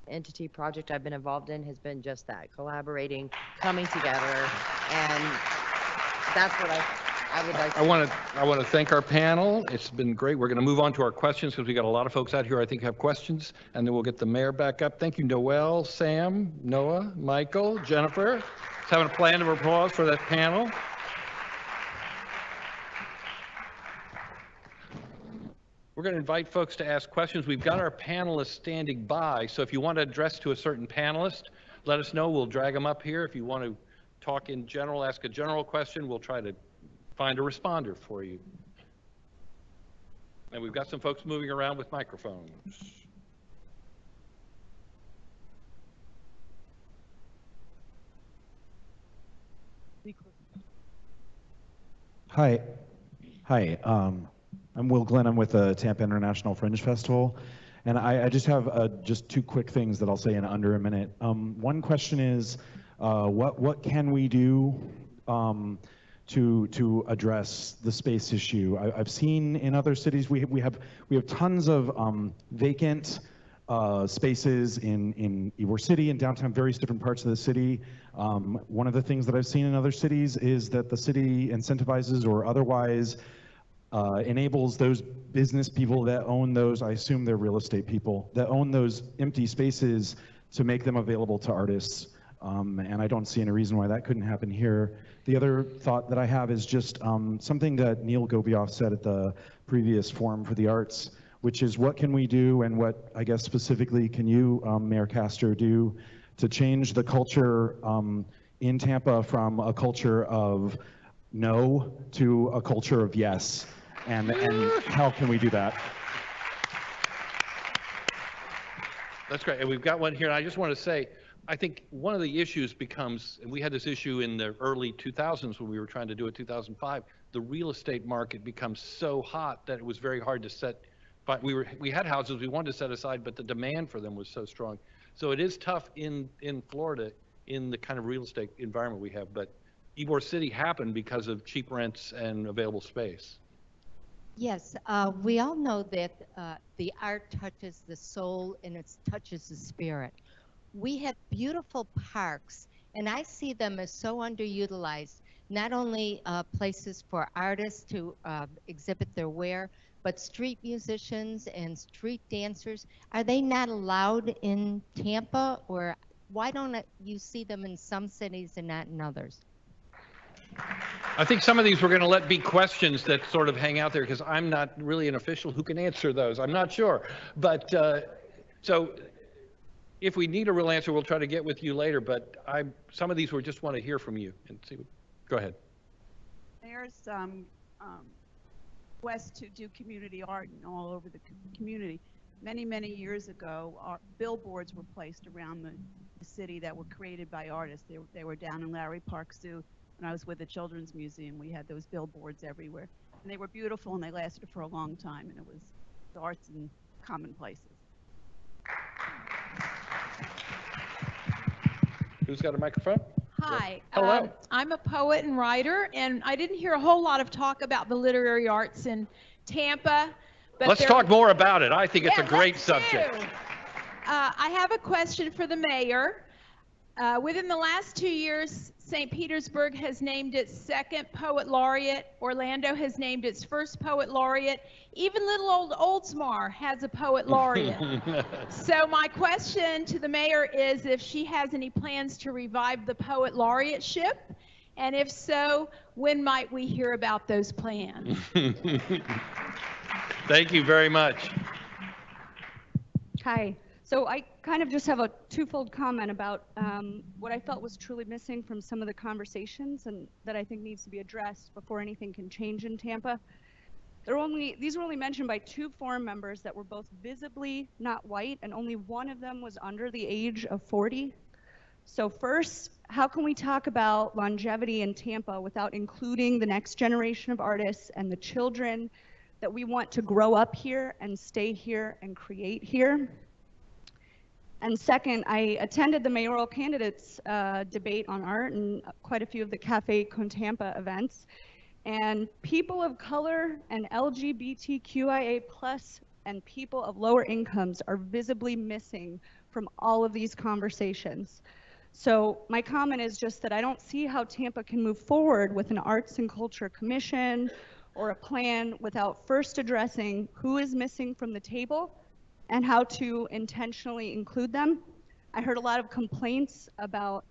entity project I've been involved in has been just that, collaborating, coming together, and that's what I would like to. I want to thank our panel. It's been great. We're going to move on to our questions because we got a lot of folks out here I think have questions, and then we'll get the mayor back up. Thank you, Noel, Sam, Noah, Michael, Jennifer. Let's have a round of applause for that panel. We're going to invite folks to ask questions. We've got our panelists standing by, so if you want to address to a certain panelist, let us know. We'll drag them up here. If you want to talk in general, ask a general question, we'll try to find a responder for you. And we've got some folks moving around with microphones. Hi. I'm Will Glenn. I'm with the Tampa International Fringe Festival. And I just have just 2 quick things that I'll say in under a minute. One question is, what can we do to address the space issue? I've seen in other cities we have tons of vacant spaces in Ybor City and downtown, various different parts of the city. One of the things that I've seen in other cities is that the city incentivizes or otherwise enables those business people that own those, I assume they're real estate people, that own those empty spaces to make them available to artists. And I don't see any reason why that couldn't happen here. The other thought that I have is just something that Neil Gobioff said at the previous Forum for the Arts, which is what can we do, and what I guess specifically can you, Mayor Castor, do to change the culture in Tampa from a culture of no to a culture of yes, and how can we do that? That's great. And we've got one here. And I just want to say, I think one of the issues becomes, and we had this issue in the early 2000s when we were trying to do it 2005, the real estate market becomes so hot that it was very hard to set, but we had houses we wanted to set aside, but the demand for them was so strong. So it is tough in Florida in the kind of real estate environment we have, but Ybor City happened because of cheap rents and available space. Yes, we all know that the art touches the soul and it touches the spirit. We have beautiful parks, and I see them as so underutilized, not only places for artists to exhibit their wear, but street musicians and street dancers. Are they not allowed in Tampa, or why don't you see them in some cities and not in others? I think some of these we're going to let be questions that sort of hang out there because I'm not really an official who can answer those. I'm not sure. But so if we need a real answer, we'll try to get with you later. But some of these we just want to hear from you and see. Go ahead. There's quest to do community art all over the community. Many years ago, billboards were placed around the city that were created by artists. They were down in Larry Park Zoo. When I was with the Children's Museum, we had those billboards everywhere. And they were beautiful, and they lasted for a long time, and it was arts and commonplaces. Who's got a microphone? Hi. Hello. I'm a poet and writer, and I didn't hear a whole lot of talk about the literary arts in Tampa. But Let's talk more about it. I think it's a great subject. I have a question for the mayor. Within the last 2 years, St. Petersburg has named its second poet laureate. Orlando has named its first poet laureate. Even little old Oldsmar has a poet laureate. So my question to the mayor is if she has any plans to revive the poet laureateship, and if so, when might we hear about those plans? Thank you very much. Hi. So I kind of just have a twofold comment about what I felt was truly missing from some of the conversations and that I think needs to be addressed before anything can change in Tampa. These were only mentioned by 2 forum members that were both visibly not white, and only one of them was under the age of 40. So first, how can we talk about longevity in Tampa without including the next generation of artists and the children that we want to grow up here and stay here and create here? And second, I attended the mayoral candidates debate on art and quite a few of the Cafe Con Tampa events. And people of color and LGBTQIA+ and people of lower incomes are visibly missing from all of these conversations. So my comment is just that I don't see how Tampa can move forward with an arts and culture commission or a plan without first addressing who is missing from the table and how to intentionally include them. I heard a lot of complaints about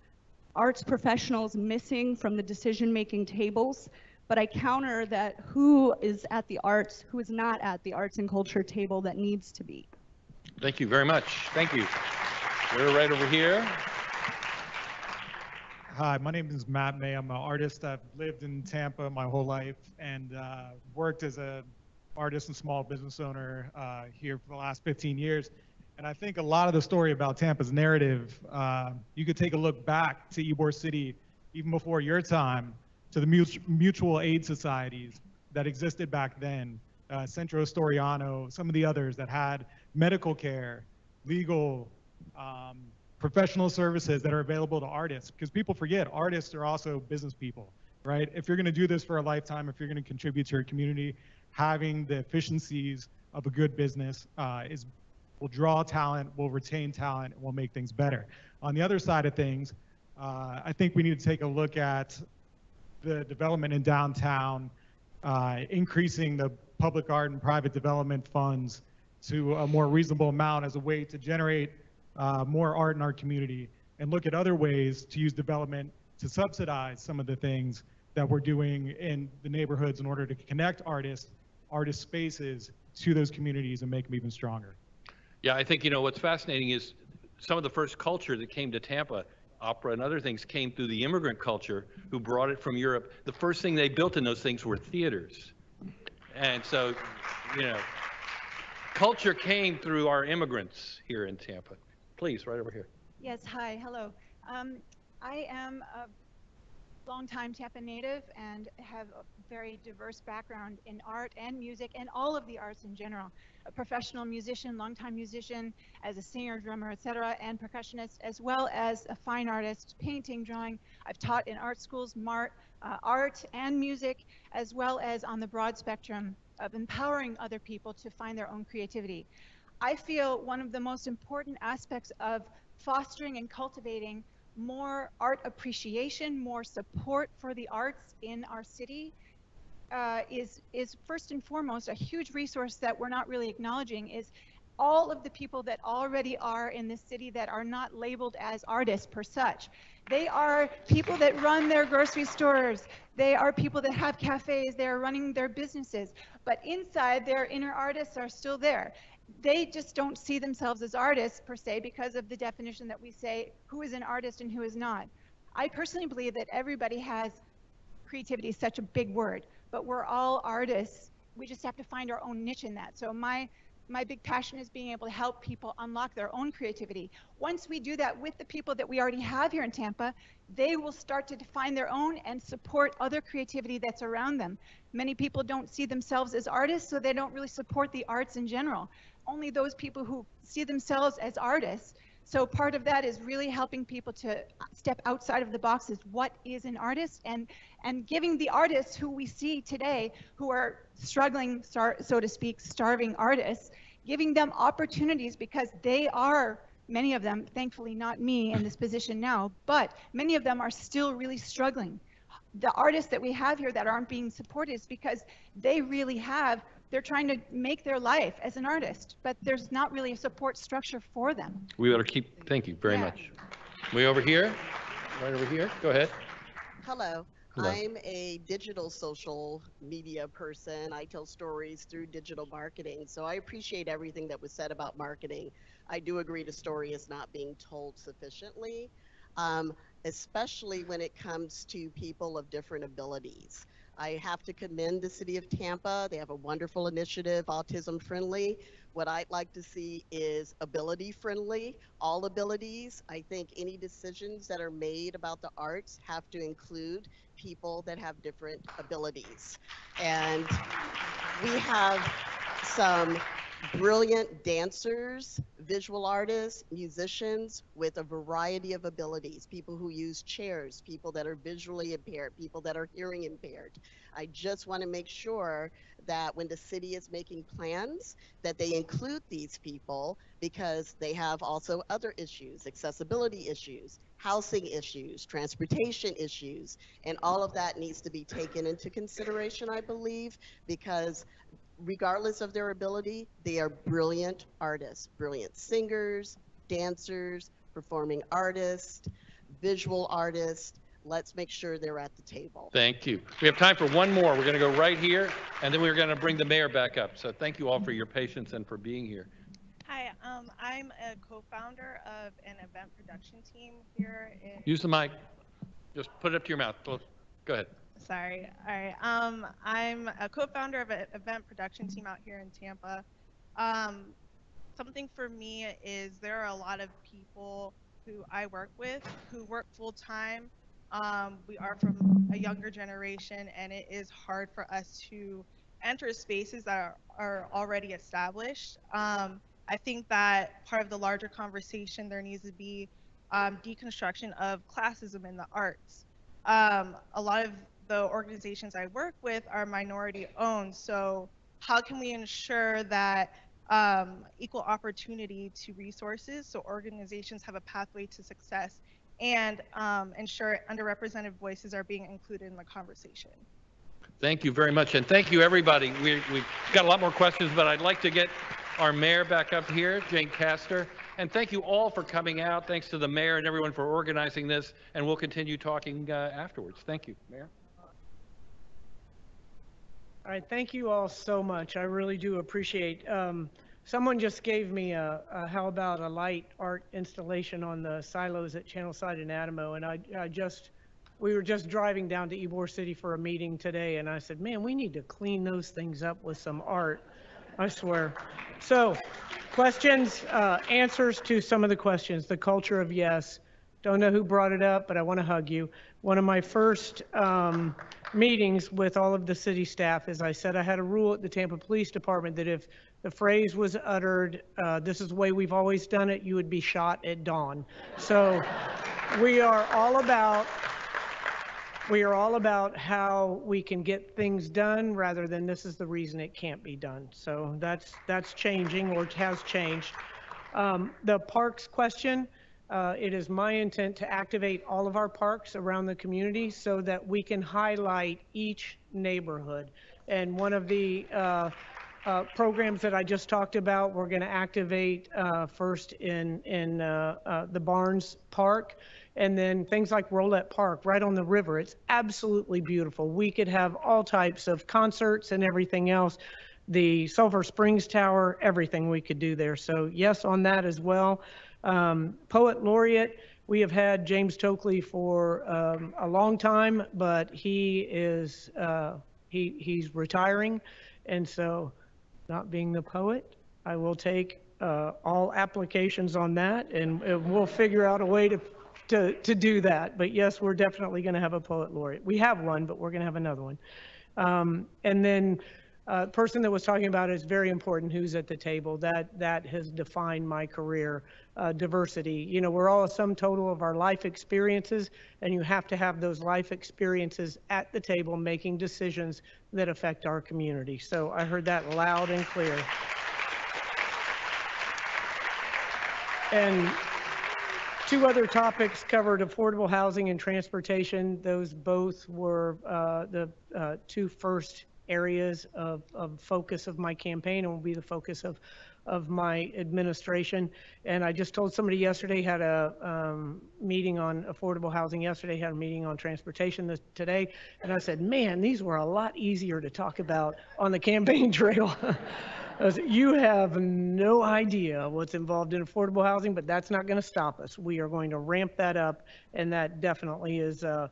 arts professionals missing from the decision-making tables, but I counter that who is at the arts, who is not at the arts and culture table that needs to be. Thank you very much. Thank you. We're right over here. Hi, my name is Matt May. I'm an artist. I've lived in Tampa my whole life and worked as an artist and small business owner here for the last 15 years. And I think a lot of the story about Tampa's narrative, you could take a look back to Ybor City, even before your time, to the mutual aid societies that existed back then, Centro Storiano, some of the others that had medical care, legal, professional services that are available to artists. Because people forget, artists are also business people, right? If you're gonna do this for a lifetime, if you're gonna contribute to your community, having the efficiencies of a good business will draw talent, will retain talent, and will make things better. On the other side of things, I think we need to take a look at the development in downtown, increasing the public art and private development funds to a more reasonable amount as a way to generate more art in our community. and look at other ways to use development to subsidize some of the things that we're doing in the neighborhoods in order to connect artist spaces to those communities and make them even stronger. Yeah, I think, what's fascinating is some of the first culture that came to Tampa, opera and other things, came through the immigrant culture who brought it from Europe. The first thing they built in those things were theaters. And so, culture came through our immigrants here in Tampa. Please, right over here. Yes, hi, hello. I am a longtime Tampa native and have a very diverse background in art and music and all of the arts in general. A professional musician, longtime musician, as a singer, drummer, etc., and percussionist, as well as a fine artist, painting, drawing. I've taught in art schools, art and music, as well as on the broad spectrum of empowering other people to find their own creativity. I feel one of the most important aspects of fostering and cultivating more art appreciation, more support for the arts in our city is first and foremost a huge resource that we're not really acknowledging is all of the people that already are in this city that are not labeled as artists per such. They are people that run their grocery stores. They are people that have cafes. They are running their businesses. But inside, their inner artists are still there. They just don't see themselves as artists per se because of the definition that we say who is an artist and who is not. I personally believe that everybody has creativity, is such a big word, but we're all artists. We just have to find our own niche in that. So my big passion is being able to help people unlock their own creativity. Once we do that with the people that we already have here in Tampa, they will start to define their own and support other creativity that's around them. Many people don't see themselves as artists, so they don't really support the arts in general. Only those people who see themselves as artists. So part of that is really helping people to step outside of the boxes. What is an artist? And giving the artists who we see today, who are struggling, so to speak, starving artists, giving them opportunities because they are, many of them, thankfully not me in this position now, but many of them are still really struggling. The artists that we have here that aren't being supported is because they really have, they're trying to make their life as an artist, but there's not really a support structure for them. We better keep, thank you very much. Way over here, right over here, go ahead. Hello. Hello. I'm a digital social media person. I tell stories through digital marketing. So I appreciate everything that was said about marketing. I do agree the story is not being told sufficiently, especially when it comes to people of different abilities. I have to commend the city of Tampa. They have a wonderful initiative, autism friendly. What I'd like to see is ability friendly, all abilities. I think any decisions that are made about the arts have to include people that have different abilities. And we have some brilliant dancers, visual artists, musicians with a variety of abilities, people who use chairs, people that are visually impaired, people that are hearing impaired. I just want to make sure that when the city is making plans, that they include these people because they have also other issues, accessibility issues, housing issues, transportation issues, and all of that needs to be taken into consideration, I believe, because regardless of their ability, they are brilliant artists, brilliant singers, dancers, performing artists, visual artists. Let's make sure they're at the table. Thank you. We have time for one more. We're going to go right here, and then we're going to bring the mayor back up. So thank you all for your patience and for being here. Hi, I'm a co-founder of an event production team here in... Use the mic. Just put it up to your mouth. Go ahead. Sorry. All right. I'm a co-founder of an event production team out here in Tampa. Something for me is there are a lot of people who I work with who work full-time. We are from a younger generation, and it is hard for us to enter spaces that are already established. I think that part of the larger conversation, there needs to be deconstruction of classism in the arts. A lot of the organizations I work with are minority owned, so how can we ensure that equal opportunity to resources so organizations have a pathway to success and ensure underrepresented voices are being included in the conversation? Thank you very much, and thank you everybody. We've got a lot more questions, but I'd like to get our mayor back up here, Jane Castor, And thank you all for coming out. Thanks to the mayor and everyone for organizing this. And we'll continue talking afterwards. Thank you, Mayor. All right, thank you all so much. I really do appreciate. Someone just gave me how about a light art installation on the silos at Channelside and Adamo, and we were just driving down to Ybor City for a meeting today, and I said, man, we need to clean those things up with some art, I swear. So, questions, answers to some of the questions. The culture of yes. Don't know who brought it up, but I want to hug you. One of my first meetings with all of the city staff is I said I had a rule at the Tampa Police Department that if the phrase was uttered, this is the way we've always done it, you would be shot at dawn. So we are all about how we can get things done rather than this is the reason it can't be done. So that's changing, or it has changed. The parks question, it is my intent to activate all of our parks around the community so that we can highlight each neighborhood. And one of the programs that I just talked about, we're going to activate first in the Barnes Park, and then things like Rolette Park right on the river. It's absolutely beautiful. We could have all types of concerts and everything else. The Sulphur Springs Tower, everything we could do there. So yes on that as well. Poet Laureate, we have had James Tokley for a long time, but he is he's retiring, and so not being the poet, I will take all applications on that, and we'll figure out a way to do that. But yes, we're definitely going to have a Poet Laureate. We have one, but we're going to have another one. And then person that was talking about is very important, who's at the table. That has defined my career. Diversity. You know, we're all a sum total of our life experiences, and you have to have those life experiences at the table making decisions that affect our community. So I heard that loud and clear. And two other topics covered: affordable housing and transportation. Those both were the two first areas of focus of my campaign, and will be the focus of my administration. And I just told somebody yesterday, had a meeting on affordable housing yesterday, had a meeting on transportation today, and I said, man, these were a lot easier to talk about on the campaign trail. I said, you have no idea what's involved in affordable housing, but that's not going to stop us. We are going to ramp that up, and that definitely is a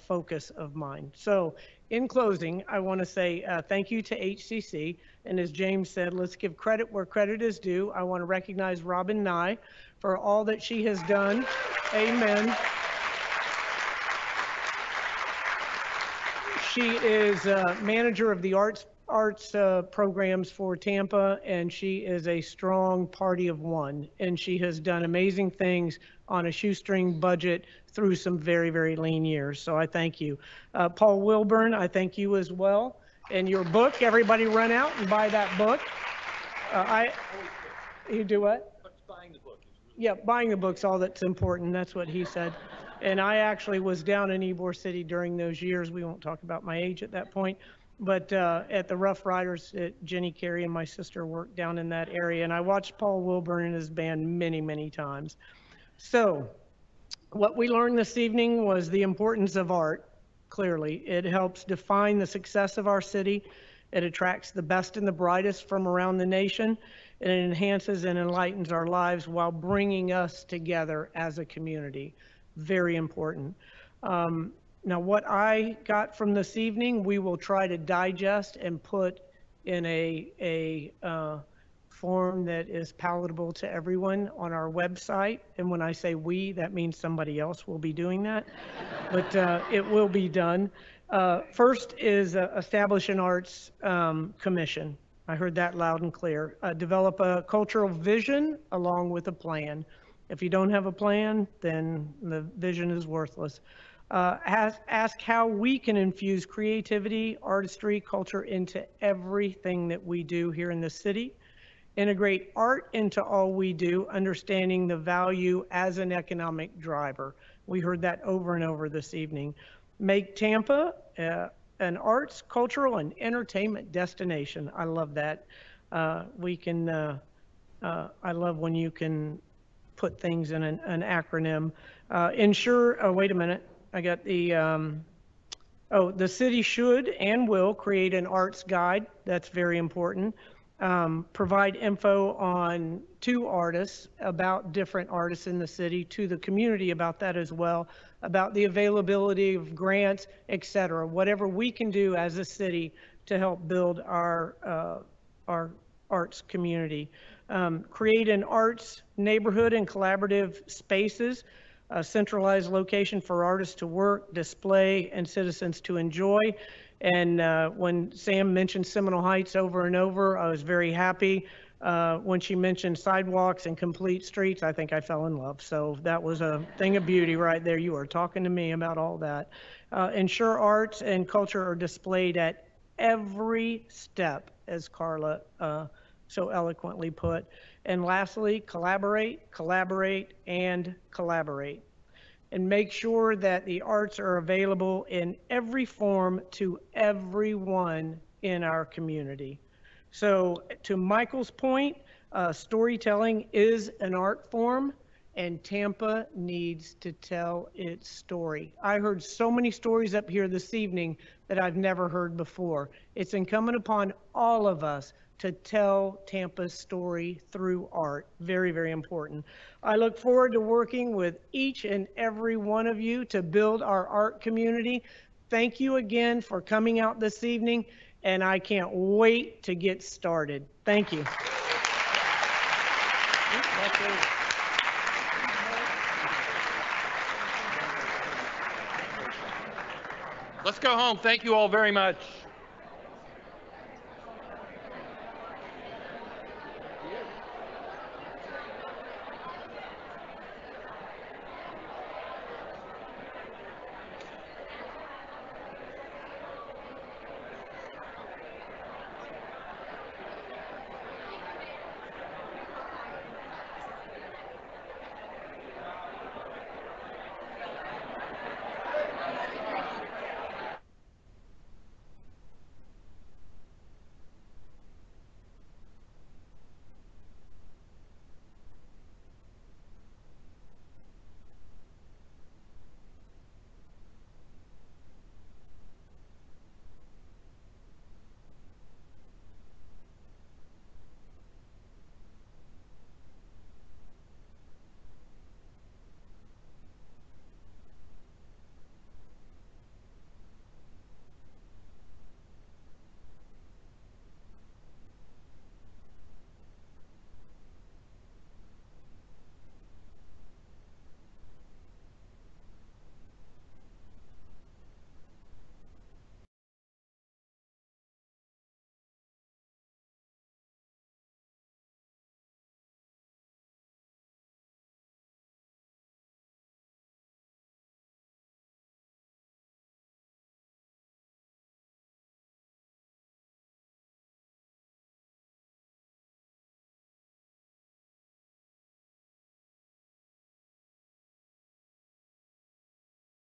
focus of mine. So in closing, I want to say thank you to HCC. And as James said, let's give credit where credit is due. I want to recognize Robin Nye for all that she has done. Amen. She is manager of the arts programs for Tampa, and she is a strong party of one. And she has done amazing things on a shoestring budget through some very, very lean years. So I thank you. Paul Wilburn, I thank you as well. And your book, everybody run out and buy that book. You do what? Buying the book. Yeah, buying the book's all that's important. That's what he said. And I actually was down in Ybor City during those years. We won't talk about my age at that point. But at the Rough Riders, Jenny Carey and my sister worked down in that area. And I watched Paul Wilburn and his band many, many times. So what we learned this evening was the importance of art. Clearly, it helps define the success of our city. It attracts the best and the brightest from around the nation, and it enhances and enlightens our lives while bringing us together as a community. Very important. Now, what I got from this evening, we will try to digest and put in a form that is palatable to everyone on our website. And when I say we, that means somebody else will be doing that, but it will be done. First is establish an arts commission. I heard that loud and clear. Develop a cultural vision along with a plan. If you don't have a plan, then the vision is worthless. Ask how we can infuse creativity, artistry, culture into everything that we do here in the city. Integrate art into all we do, understanding the value as an economic driver. We heard that over and over this evening. Make Tampa an arts, cultural, and entertainment destination. I love that. We can I love when you can put things in an acronym. Ensure, oh, wait a minute. I got the, the city should and will create an arts guide. That's very important. Provide info to artists about different artists in the city, to the community about that as well, about the availability of grants, et cetera. Whatever we can do as a city to help build our arts community. Create an arts neighborhood and collaborative spaces, a centralized location for artists to work, display, and citizens to enjoy. And when Sam mentioned Seminole Heights over and over, I was very happy. When she mentioned sidewalks and complete streets, I think I fell in love. So that was a thing of beauty right there. You are talking to me about all that. Ensure arts and culture are displayed at every step, as Carla so eloquently put. And lastly, collaborate, collaborate, and collaborate. And make sure that the arts are available in every form to everyone in our community. So to Michael's point, storytelling is an art form, and Tampa needs to tell its story. I heard so many stories up here this evening that I've never heard before. It's incumbent upon all of us to tell Tampa's story through art. Very, very important. I look forward to working with each and every one of you to build our art community. Thank you again for coming out this evening, and I can't wait to get started. Thank you. Let's go home. Thank you all very much.